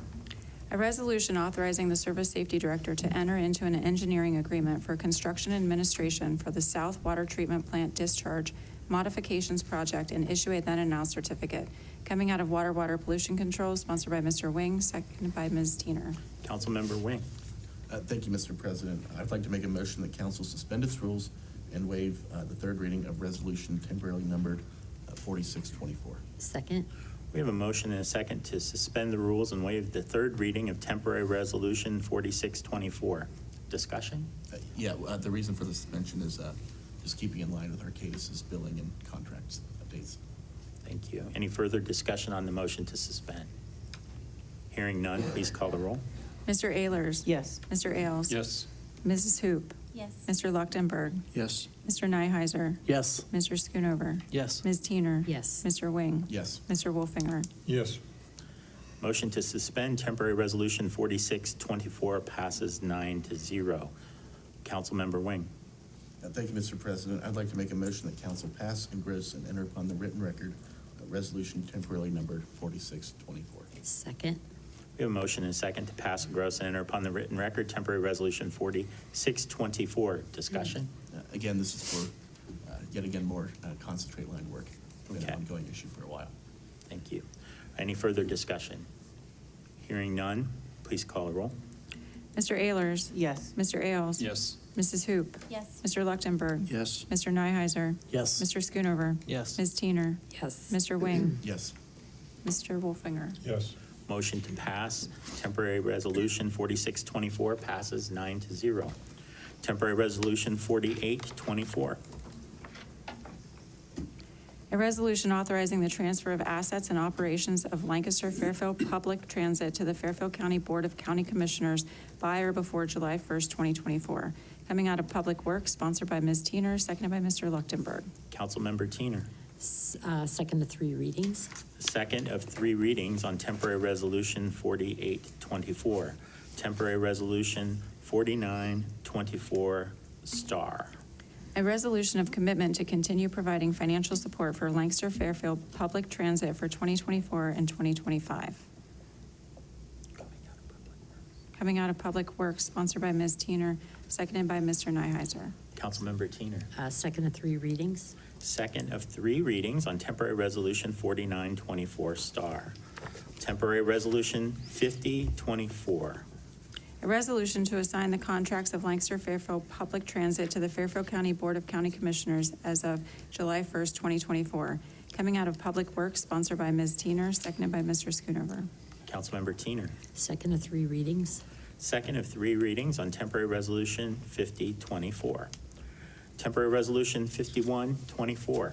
A resolution authorizing the Service Safety Director to enter into an engineering agreement for construction administration for the South Water Treatment Plant Discharge Modifications Project and issue a then and now certificate. Coming out of Water Pollution Control, sponsored by Mr. Wing, seconded by Ms. Teener. Councilmember Wing. Thank you, Mr. President. I'd like to make a motion that council suspend its rules and waive the third reading of resolution temporarily numbered 4624. Second. We have a motion and a second to suspend the rules and waive the third reading of temporary resolution 4624. Discussion? The reason for the suspension is just keeping in line with Arcadis's billing and contracts updates. Thank you. Any further discussion on the motion to suspend? Hearing none, please call the roll. Mr. Ehlers? Yes. Mr. Ailes? Yes. Mrs. Hoop? Yes. Mr. Luchtenberg? Yes. Mr. Nyheiser? Yes. Mr. Schoonover? Yes. Ms. Teener? Yes. Mr. Wing? Yes. Mr. Wolfinger? Yes. Motion to suspend temporary resolution 4624 passes 9-0. Councilmember Wing. Thank you, Mr. President. I'd like to make a motion that council pass, engross, and enter upon the written record resolution temporarily numbered 4624. Second. We have a motion and a second to pass, engross, and enter upon the written record temporary resolution 4624. Discussion? Again, this is for, yet again, more concentrate line work. Been Okay. an ongoing issue for a while. Thank you. Any further discussion? Hearing none, please call the roll. Mr. Ehlers? Yes. Mr. Ailes? Yes. Mrs. Hoop? Yes. Mr. Luchtenberg? Yes. Mr. Nyheiser? Yes. Mr. Schoonover? Yes. Ms. Teener? Yes. Mr. Wing? Yes. Mr. Wolfinger? Yes. Motion to pass temporary resolution 4624 passes 9-0. Temporary resolution 4824. A resolution authorizing the transfer of assets and operations of Lancaster Fairfield Public Transit to the Fairfield County Board of County Commissioners by or before July 1st, 2024. Coming out of Public Works, sponsored by Ms. Teener, seconded by Mr. Luchtenberg. Councilmember Teener. Second to three readings. Second of three readings on temporary resolution 4824. Temporary resolution 4924 star. A resolution of commitment to continue providing financial support for Lancaster Fairfield Public Transit for 2024 and 2025. Coming out of Public Works, sponsored by Ms. Teener, seconded by Mr. Nyheiser. Councilmember Teener. Second to three readings. Second of three readings on temporary resolution 4924 star. Temporary resolution 5024. A resolution to assign the contracts of Lancaster Fairfield Public Transit to the Fairfield County Board of County Commissioners as of July 1st, 2024. Coming out of Public Works, sponsored by Ms. Teener, seconded by Mr. Schoonover. Councilmember Teener. Second to three readings. Second of three readings on temporary resolution 5024. Temporary resolution 5124.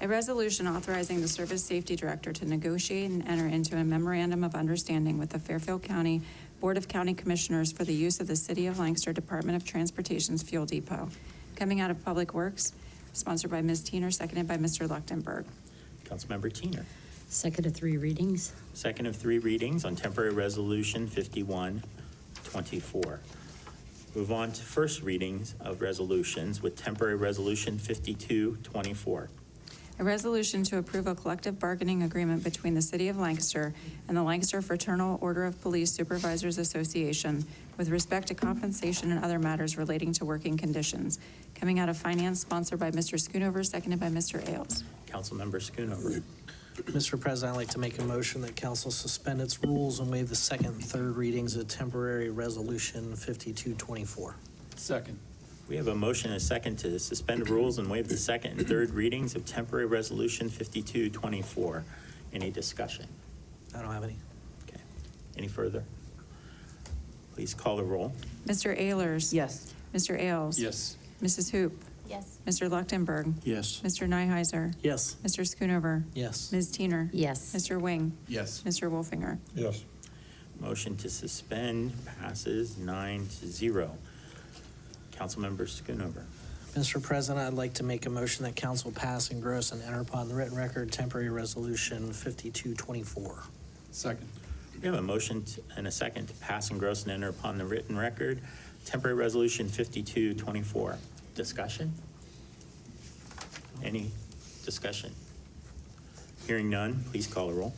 A resolution authorizing the Service Safety Director to negotiate and enter into a memorandum of understanding with the Fairfield County Board of County Commissioners for the use of the City of Lancaster Department of Transportation's fuel depot. Coming out of Public Works, sponsored by Ms. Teener, seconded by Mr. Luchtenberg. Councilmember Teener. Second to three readings. Second of three readings on temporary resolution 5124. Move on to first readings of resolutions with temporary resolution 5224. A resolution to approve a collective bargaining agreement between the City of Lancaster and the Lancaster Fraternal Order of Police Supervisors Association with respect to compensation and other matters relating to working conditions. Coming out of Finance, sponsored by Mr. Schoonover, seconded by Mr. Ailes. Councilmember Schoonover. Mr. President, I'd like to make a motion that council suspend its rules and waive the second and third readings of temporary resolution 5224. Second. We have a motion and a second to suspend rules and waive the second and third readings of temporary resolution 5224. Any discussion? I don't have any. Okay. Any further? Please call the roll. Mr. Ehlers? Yes. Mr. Ailes? Yes. Mrs. Hoop? Yes. Mr. Luchtenberg? Yes. Mr. Nyheiser? Yes. Mr. Schoonover? Yes. Ms. Teener? Yes. Mr. Wing? Yes. Mr. Wolfinger? Yes. Motion to suspend passes 9-0. Councilmember Schoonover. Mr. President, I'd like to make a motion that council pass, engross, and enter upon the written record temporary resolution 5224. Second. We have a motion and a second to pass, engross, and enter upon the written record temporary resolution 5224. Discussion? Any discussion? Hearing none, please call the roll.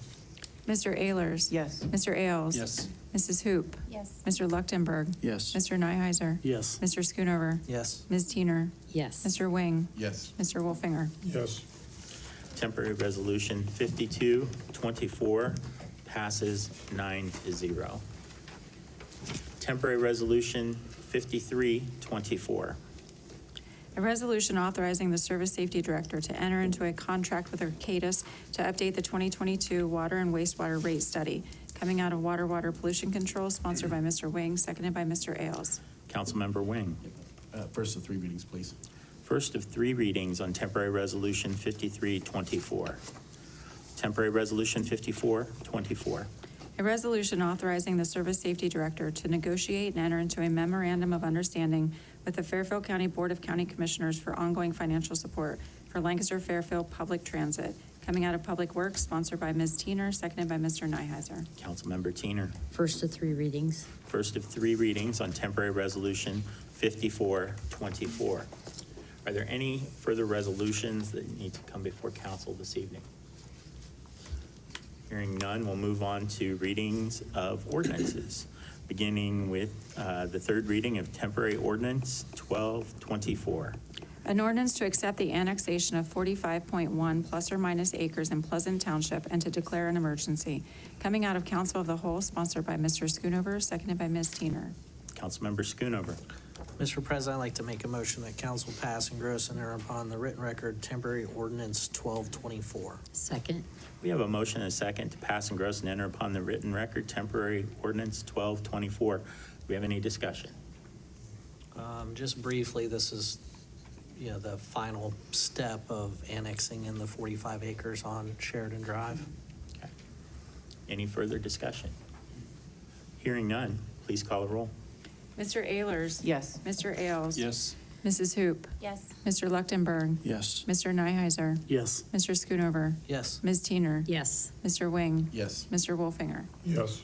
Mr. Ayers. Yes. Mr. Ailes. Yes. Mrs. Hoop. Yes. Mr. Luchtenberg. Yes. Mr. Nyheiser. Yes. Mr. Schoonover. Yes. Ms. Teener. Yes. Mr. Wing. Yes. Mr. Wolfinger. Yes. Temporary Resolution 5224 passes 9-0. Temporary Resolution 5324. A resolution authorizing the Service Safety Director to enter into a contract with Arcadis to update the 2022 water and wastewater rate study, coming out of Water Pollution Control, sponsored by Mr. Wing, seconded by Mr. Ailes. Councilmember Wing. First of 3 readings, please. First of 3 readings on Temporary Resolution 5324. Temporary Resolution 5424. A resolution authorizing the Service Safety Director to negotiate and enter into a memorandum of understanding with the Fairfield County Board of County Commissioners for ongoing financial support for Lancaster Fairfield Public Transit, coming out of Public Works, sponsored by Ms. Teener, seconded by Mr. Nyheiser. Councilmember Teener. First of 3 readings. First of 3 readings on Temporary Resolution 5424. Are there any further resolutions that need to come before council this evening? Hearing none, we'll move on to readings of ordinances, beginning with the 3rd reading of Temporary Ordinance 1224. An ordinance to accept the annexation of 45.1 plus or minus acres in Pleasant Township and to declare an emergency, coming out of Council of the Whole, sponsored by Mr. Schoonover, seconded by Ms. Teener. Councilmember Schoonover. Mr. President, I'd like to make a motion that council pass, engross, and enter upon the written record temporary ordinance 1224. Second. We have a motion and a second to pass, engross, and enter upon the written record Temporary Ordinance 1224. Do we have any discussion? Just briefly, this is, the final step of annexing in the 45 acres on Sheridan Drive. Okay. Any further discussion? Hearing none, please call the roll. Mr. Ayers. Yes. Mr. Ailes. Yes. Mrs. Hoop. Yes. Mr. Luchtenberg. Yes. Mr. Nyheiser. Yes. Mr. Schoonover. Yes. Ms. Teener. Yes. Mr. Wing. Yes. Mr. Wolfinger. Yes.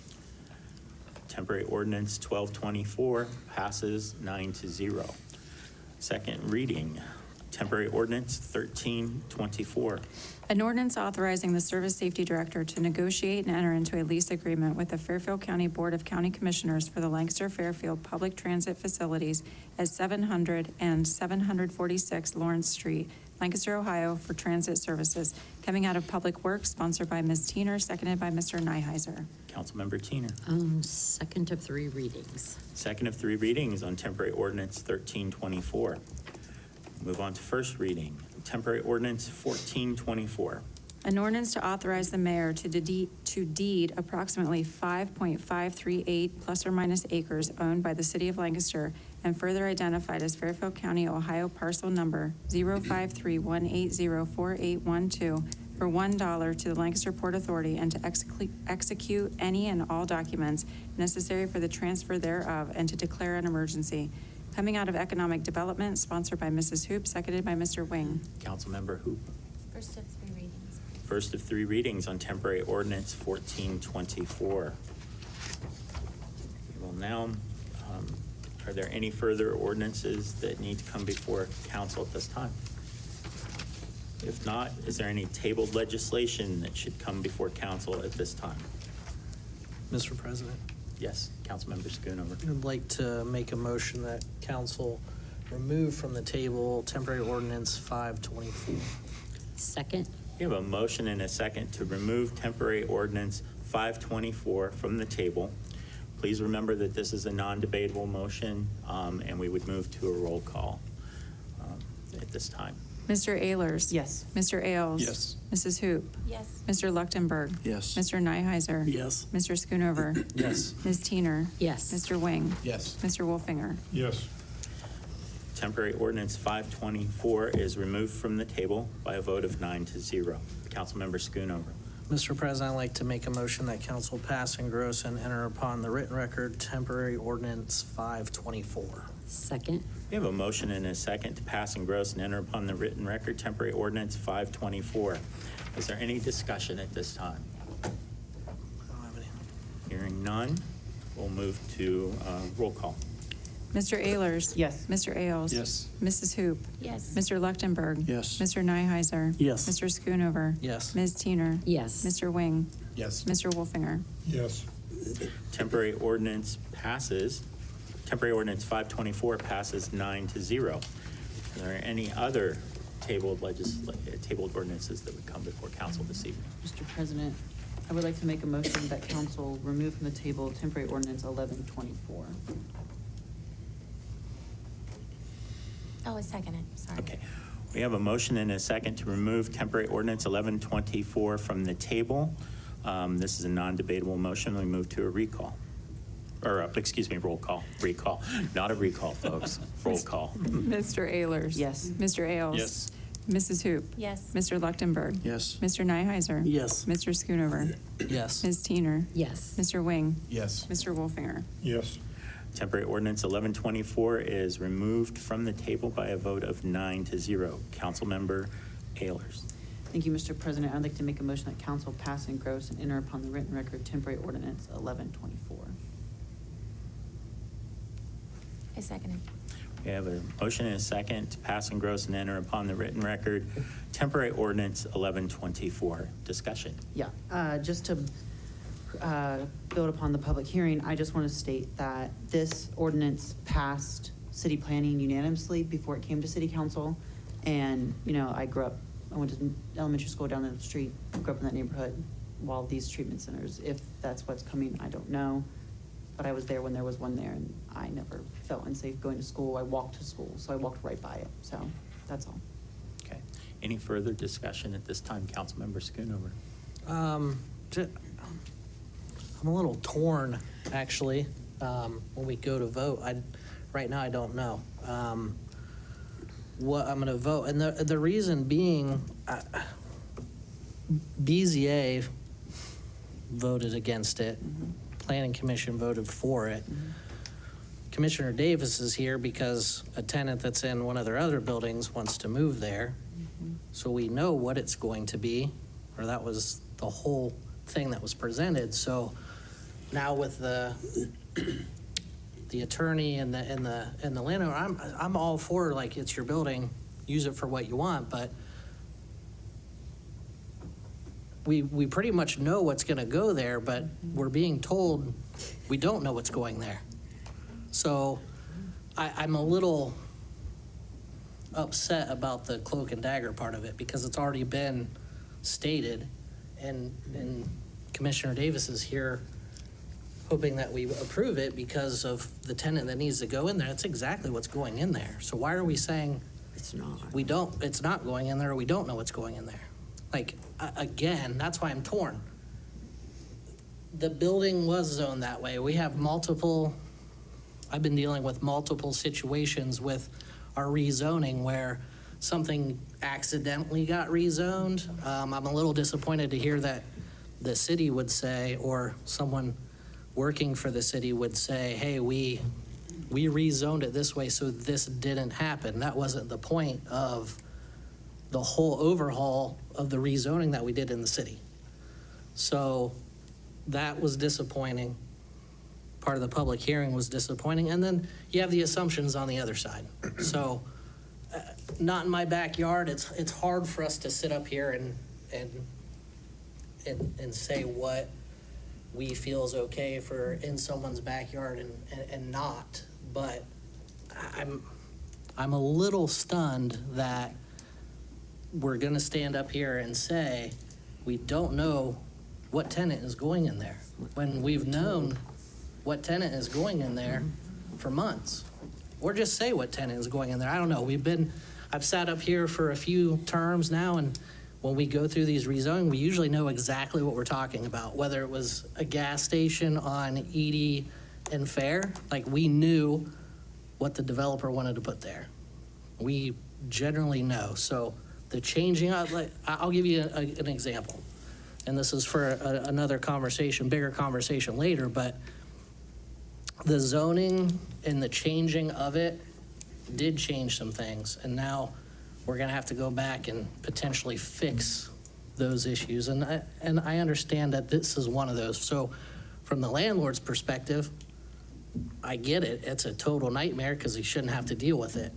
Temporary Ordinance 1224 passes 9-0. Second reading, Temporary Ordinance 1324. An ordinance authorizing the Service Safety Director to negotiate and enter into a lease agreement with the Fairfield County Board of County Commissioners for the Lancaster Fairfield Public Transit Facilities at 700 and 746 Lawrence Street, Lancaster, Ohio, for transit services, coming out of Public Works, sponsored by Ms. Teener, seconded by Mr. Nyheiser. Councilmember Teener. Second of 3 readings. Second of 3 readings on Temporary Ordinance 1324. Move on to first reading, Temporary Ordinance 1424. An ordinance to authorize the mayor to deed approximately 5.538 plus or minus acres owned by the city of Lancaster and further identified as Fairfield County, Ohio parcel number 053-180-4812 for $1 to the Lancaster Port Authority and to execute any and all documents necessary for the transfer thereof and to declare an emergency. Coming out of Economic Development, sponsored by Mrs. Hoop, seconded by Mr. Wing. Councilmember Hoop. First of 3 readings. First of 3 readings on Temporary Ordinance 1424. We will now, are there any further ordinances that need to come before council at this time? If not, is there any tabled legislation that should come before council at this time? Mr. President, Yes, Councilmember Schoonover. I'd like to make a motion that council remove from the table temporary ordinance 524. Second. We have a motion and a second to remove Temporary Ordinance 524 from the table. Please remember that this is a non-debatable motion, and we would move to a roll call at this time. Mr. Ayers. Yes. Mr. Ailes. Yes. Mrs. Hoop. Yes. Mr. Luchtenberg. Yes. Mr. Nyheiser. Yes. Mr. Schoonover. Yes. Ms. Teener. Yes. Mr. Wing. Yes. Mr. Wolfinger. Yes. Temporary Ordinance 524 is removed from the table by a vote of 9-0. Councilmember Schoonover. Mr. President, I'd like to make a motion that council pass, engross, and enter upon the written record temporary ordinance 524. Second. We have a motion and a second to pass, engross, and enter upon the written record Temporary Ordinance 524. Is there any discussion at this time? I don't have any. Hearing none, we'll move to roll call. Mr. Ayers. Yes. Mr. Ailes. Yes. Mrs. Hoop. Yes. Mr. Leuchtenberg. Yes. Mr. Nyheiser. Yes. Mr. Schoonover. Yes. Ms. Teener. Yes. Mr. Wing. Yes. Mr. Wolfinger. Yes. Temporary ordinance passes. Temporary ordinance 524 passes 9-0. Are there any other tabled ordinances that would come before council this evening? Mr. President, I would like to make a motion that council remove from the table temporary ordinance 1124. Oh, a second, sorry. Okay. We have a motion and a second to remove temporary ordinance 1124 from the table. This is a non-debatable motion. We move to a recall. Roll call. Recall. Not a recall, folks. Roll call. Mr. Ayers. Yes. Mr. Ailes. Yes. Mrs. Hoop. Yes. Mr. Leuchtenberg. Yes. Mr. Nyheiser. Yes. Mr. Schoonover. Yes. Ms. Teener. Yes. Mr. Wing. Yes. Mr. Wolfinger. Yes. Temporary ordinance 1124 is removed from the table by a vote of 9-0. Councilmember Ayers. Thank you, Mr. President. I'd like to make a motion that council pass, engross, and enter upon the written record temporary ordinance 1124. I second it. We have a motion and a second to pass, engross, and enter upon the written record temporary ordinance 1124. Discussion. Yeah, just to build upon the public hearing, I just want to state that this ordinance passed city planning unanimously before it came to city council. And, I went to elementary school down the street, grew up in that neighborhood while these treatment centers, if that's what's coming, I don't know. But I was there when there was one there, and I never felt unsafe going to school. I walked to school, so I walked right by it. So that's all. Okay. Any further discussion at this time? Councilmember Schoonover. I'm a little torn, actually, when we go to vote. Right now, I don't know what I'm going to vote. And the reason being, BZA voted against it. Planning Commission voted for it. Commissioner Davis is here because a tenant that's in one of their other buildings wants to move there. So we know what it's going to be, or that was the whole thing that was presented. So now with the attorney and the landowner, I'm all for, like, it's your building, use it for what you want, but we pretty much know what's going to go there, but we're being told we don't know what's going there. So I'm a little upset about the cloak and dagger part of it because it's already been stated, and Commissioner Davis is here hoping that we approve it because of the tenant that needs to go in there. That's exactly what's going in there. So why are we saying It's not. it's not going in there, or we don't know what's going in there? Like, again, that's why I'm torn. The building was zoned that way. We have I've been dealing with multiple situations with our rezoning where something accidentally got rezoned. I'm a little disappointed to hear that the city would say, or someone working for the city would say, hey, we rezoned it this way so this didn't happen. That wasn't the point of the whole overhaul of the rezoning that we did in the city. So that was disappointing. Part of the public hearing was disappointing. And then you have the assumptions on the other side. So not in my backyard. It's hard for us to sit up here and say what we feel is okay for in someone's backyard and not. But I'm a little stunned that we're going to stand up here and say we don't know what tenant is going in there when we've known what tenant is going in there for months. Or just say what tenant is going in there. I don't know. I've sat up here for a few terms now, and when we go through these rezoning, we usually know exactly what we're talking about, whether it was a gas station on Edie and Fair. Like, we knew what the developer wanted to put there. We generally know. So the changing, I'll give you an example. And this is for another conversation, bigger conversation later, but the zoning and the changing of it did change some things. And now we're gonna have to go back and potentially fix those issues. And I understand that this is one of those. So from the landlord's perspective, I get it, it's a total nightmare because he shouldn't have to deal with it,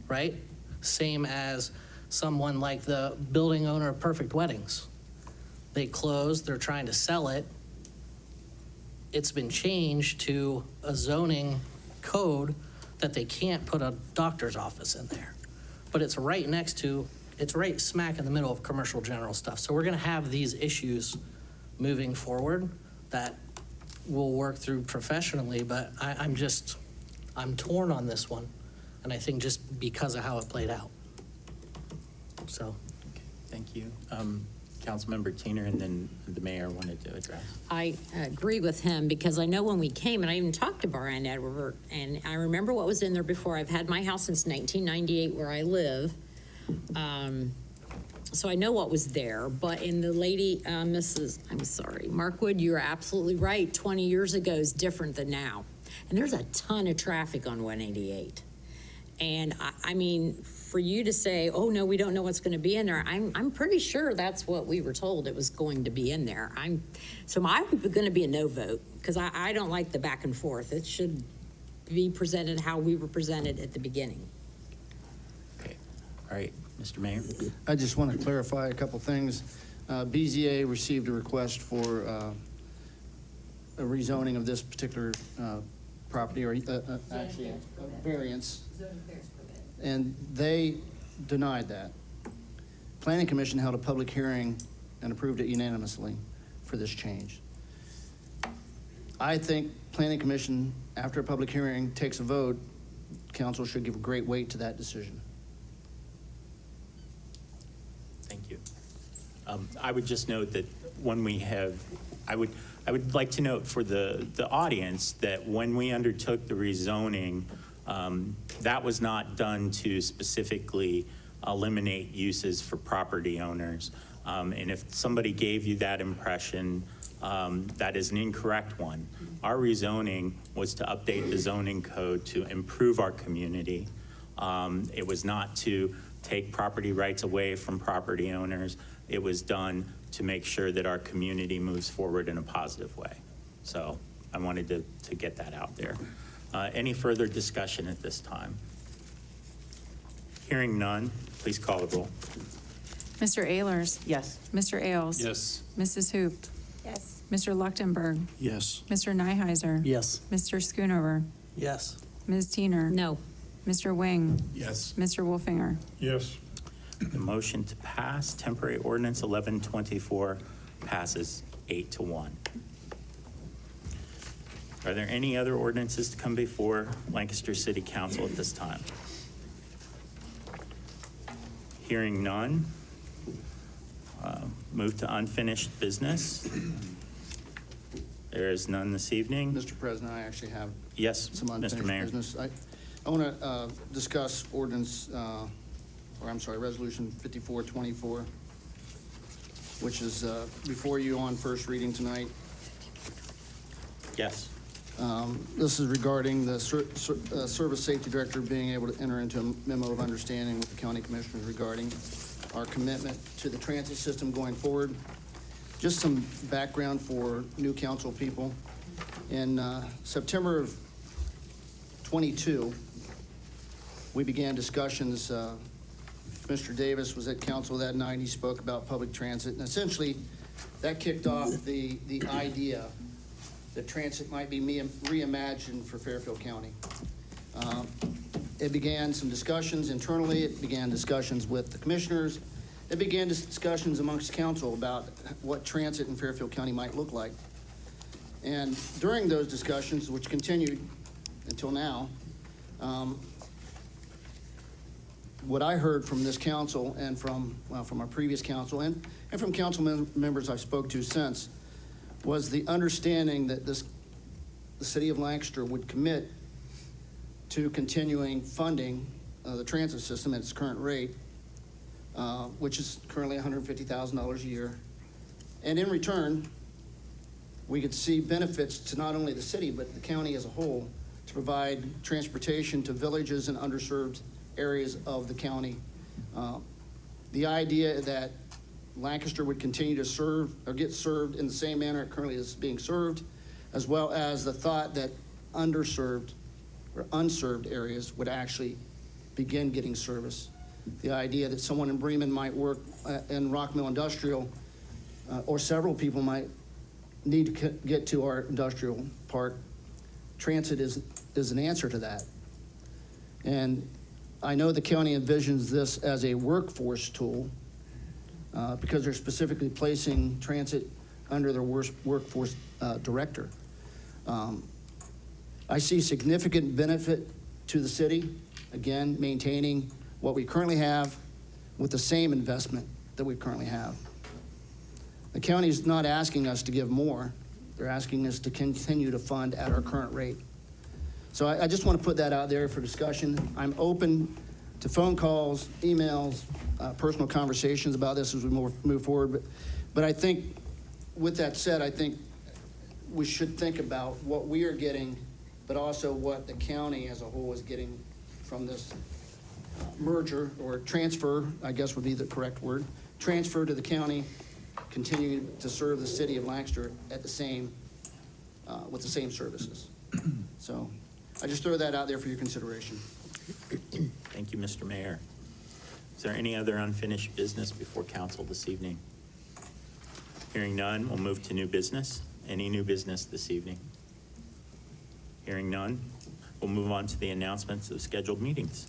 right? Same as someone like the building owner of Perfect Weddings. They closed, they're trying to sell it. It's been changed to a zoning code that they can't put a doctor's office in there. But it's right smack in the middle of commercial general stuff. So we're gonna have these issues moving forward that we'll work through professionally, but I'm torn on this one. And I think just because of how it played out. So. Thank you. Councilmember Teener, and then the mayor wanted to address. I agree with him because I know when we came, and I even talked to Brian Edward, and I remember what was in there before. I've had my house since 1998 where I live. So I know what was there, but in the lady, I'm sorry, Markwood, you're absolutely right. 20 years ago is different than now. And there's a ton of traffic on 188. And I mean, for you to say, oh no, we don't know what's gonna be in there, I'm pretty sure that's what we were told it was going to be in there. So I'm gonna be a no vote, because I don't like the back and forth. It should be presented how we were presented at the beginning. Okay, all right, Mr. Mayor. I just want to clarify a couple things. BZA received a request for a rezoning of this particular property, or actually a variance, and they denied that. Planning Commission held a public hearing and approved it unanimously for this change. I think Planning Commission, after a public hearing, takes a vote. Council should give great weight to that decision. Thank you. I would just note that when we have, I would like to note for the audience that when we undertook the rezoning, that was not done to specifically eliminate uses for property owners. And if somebody gave you that impression, that is an incorrect one. Our rezoning was to update the zoning code to improve our community. It was not to take property rights away from property owners. It was done to make sure that our community moves forward in a positive way. So I wanted to get that out there. Any further discussion at this time? Hearing none, please call the roll. Mr. Ehlers? Yes. Mr. Ailes? Yes. Mrs. Hoop? Yes. Mr. Luchtenberg? Yes. Mr. Nyheiser? Yes. Mr. Schoonover? Yes. Ms. Teener? No. Mr. Wing? Yes. Mr. Wolfinger? Yes. The motion to pass temporary ordinance 1124 passes 8-1. Are there any other ordinances to come before Lancaster City Council at this time? Hearing none, move to unfinished business. There is none this evening. Mr. President, I actually have Yes, some Mr. unfinished Mayor. business. I want to discuss Resolution 5424, which is before you on first reading tonight. Yes. This is regarding the Service Safety Director being able to enter into a memo of understanding with the county commissioners regarding our commitment to the transit system going forward. Just some background for new council people. In September of 22, we began discussions. Mr. Davis was at council that night, and he spoke about public transit, and essentially that kicked off the idea that transit might be reimagined for Fairfield County. It began some discussions internally. It began discussions with the commissioners. It began discussions amongst council about what transit in Fairfield County might look like. And during those discussions, which continued until now, what I heard from this council and from our previous council and from council members I've spoke to since was the understanding that the city of Lancaster would commit to continuing funding the transit system at its current rate, which is currently $150,000 a year. And in return, we could see benefits to not only the city, but the county as a whole to provide transportation to villages and underserved areas of the county. The idea that Lancaster would continue to serve or get served in the same manner it currently is being served, as well as the thought that underserved or unserved areas would actually begin getting service. The idea that someone in Bremen might work in Rockmill Industrial, or several people might need to get to our industrial park, transit is an answer to that. And I know the county envisions this as a workforce tool because they're specifically placing transit under their workforce director. I see significant benefit to the city, again, maintaining what we currently have with the same investment that we currently have. The county is not asking us to give more. They're asking us to continue to fund at our current rate. So I just want to put that out there for discussion. I'm open to phone calls, emails, personal conversations about this as we move forward. But I think, with that said, I think we should think about what we are getting, but also what the county as a whole is getting from this merger or transfer, I guess would be the correct word, transfer to the county, continue to serve the city of Lancaster at the same, with the same services. So I just throw that out there for your consideration. Thank you, Mr. Mayor. Is there any other unfinished business before council this evening? Hearing none, we'll move to new business. Any new business this evening? Hearing none, we'll move on to the announcements of scheduled meetings.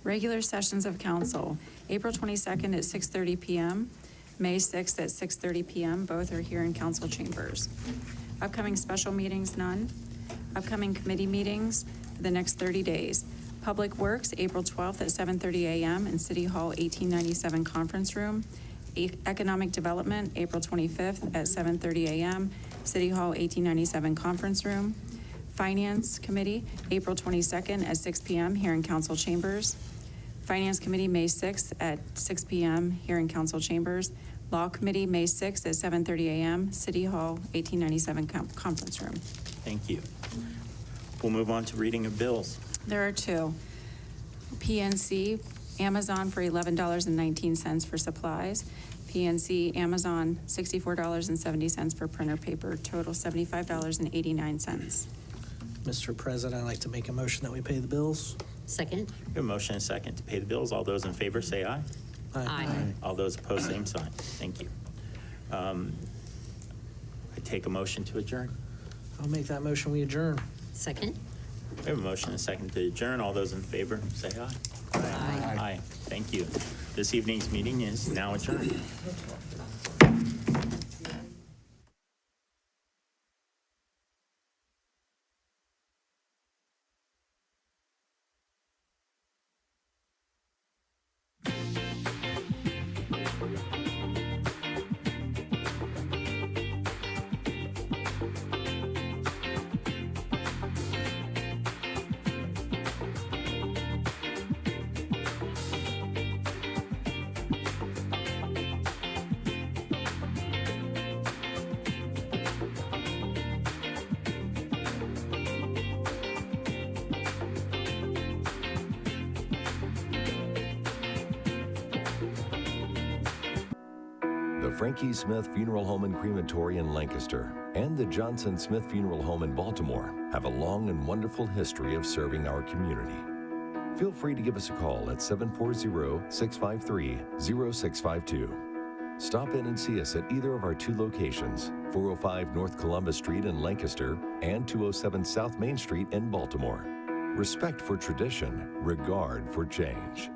Regular sessions of council, April 22nd at 6:30 p.m., May 6th at 6:30 p.m. Both are here in council chambers. Upcoming special meetings, none. Upcoming committee meetings for the next 30 days. Public Works, April 12th at 7:30 a.m. in City Hall 1897 Conference Room. Economic Development, April 25th at 7:30 a.m. City Hall 1897 Conference Room. Finance Committee, April 22nd at 6 p.m. here in council chambers. Finance Committee, May 6th at 6 p.m. here in council chambers. Law Committee, May 6th at 7:30 a.m. City Hall 1897 Conference Room. Thank you. We'll move on to reading of bills. There are two. PNC Amazon for $11.19 for supplies. PNC Amazon $64.70 for printer paper, total $75.89. Mr. President, I'd like to make a motion that we pay the bills. Second? We have a motion and a second to pay the bills. All those in favor say aye. Aye. All those opposed, same sign. Thank you. I take a motion to adjourn. I'll make that motion, we adjourn. Second? We have a motion and a second to adjourn. All those in favor say aye. Aye. Aye. Thank you. This evening's meeting is now adjourned. The Frankie Smith Funeral Home and Crematory in Lancaster and the Johnson Smith Funeral Home in Baltimore have a long and wonderful history of serving our community. Feel free to give us a call at 740-653-0652. Stop in and see us at either of our two locations, 405 North Columbus Street in Lancaster and 207 South Main Street in Baltimore. Respect for tradition, regard for change.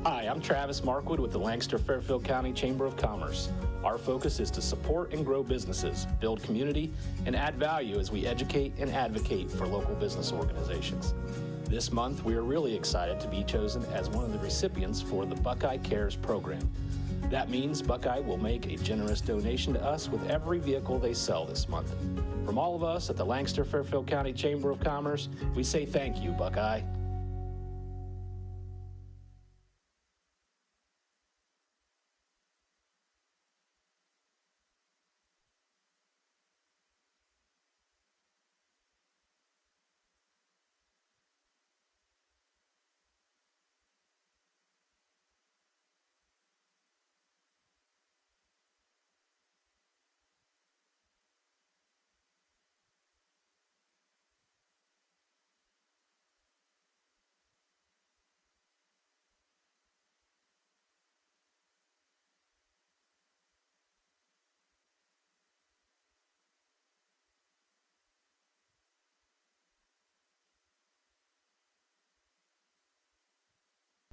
Hi, I'm Travis Markwood with the Lancaster Fairfield County Chamber of Commerce. Our focus is to support and grow businesses, build community, and add value as we educate and advocate for local business organizations. This month, we are really excited to be chosen as one of the recipients for the Buckeye Cares program. That means Buckeye will make a generous donation to us with every vehicle they sell this month. From all of us at the Lancaster Fairfield County Chamber of Commerce, we say thank you, Buckeye.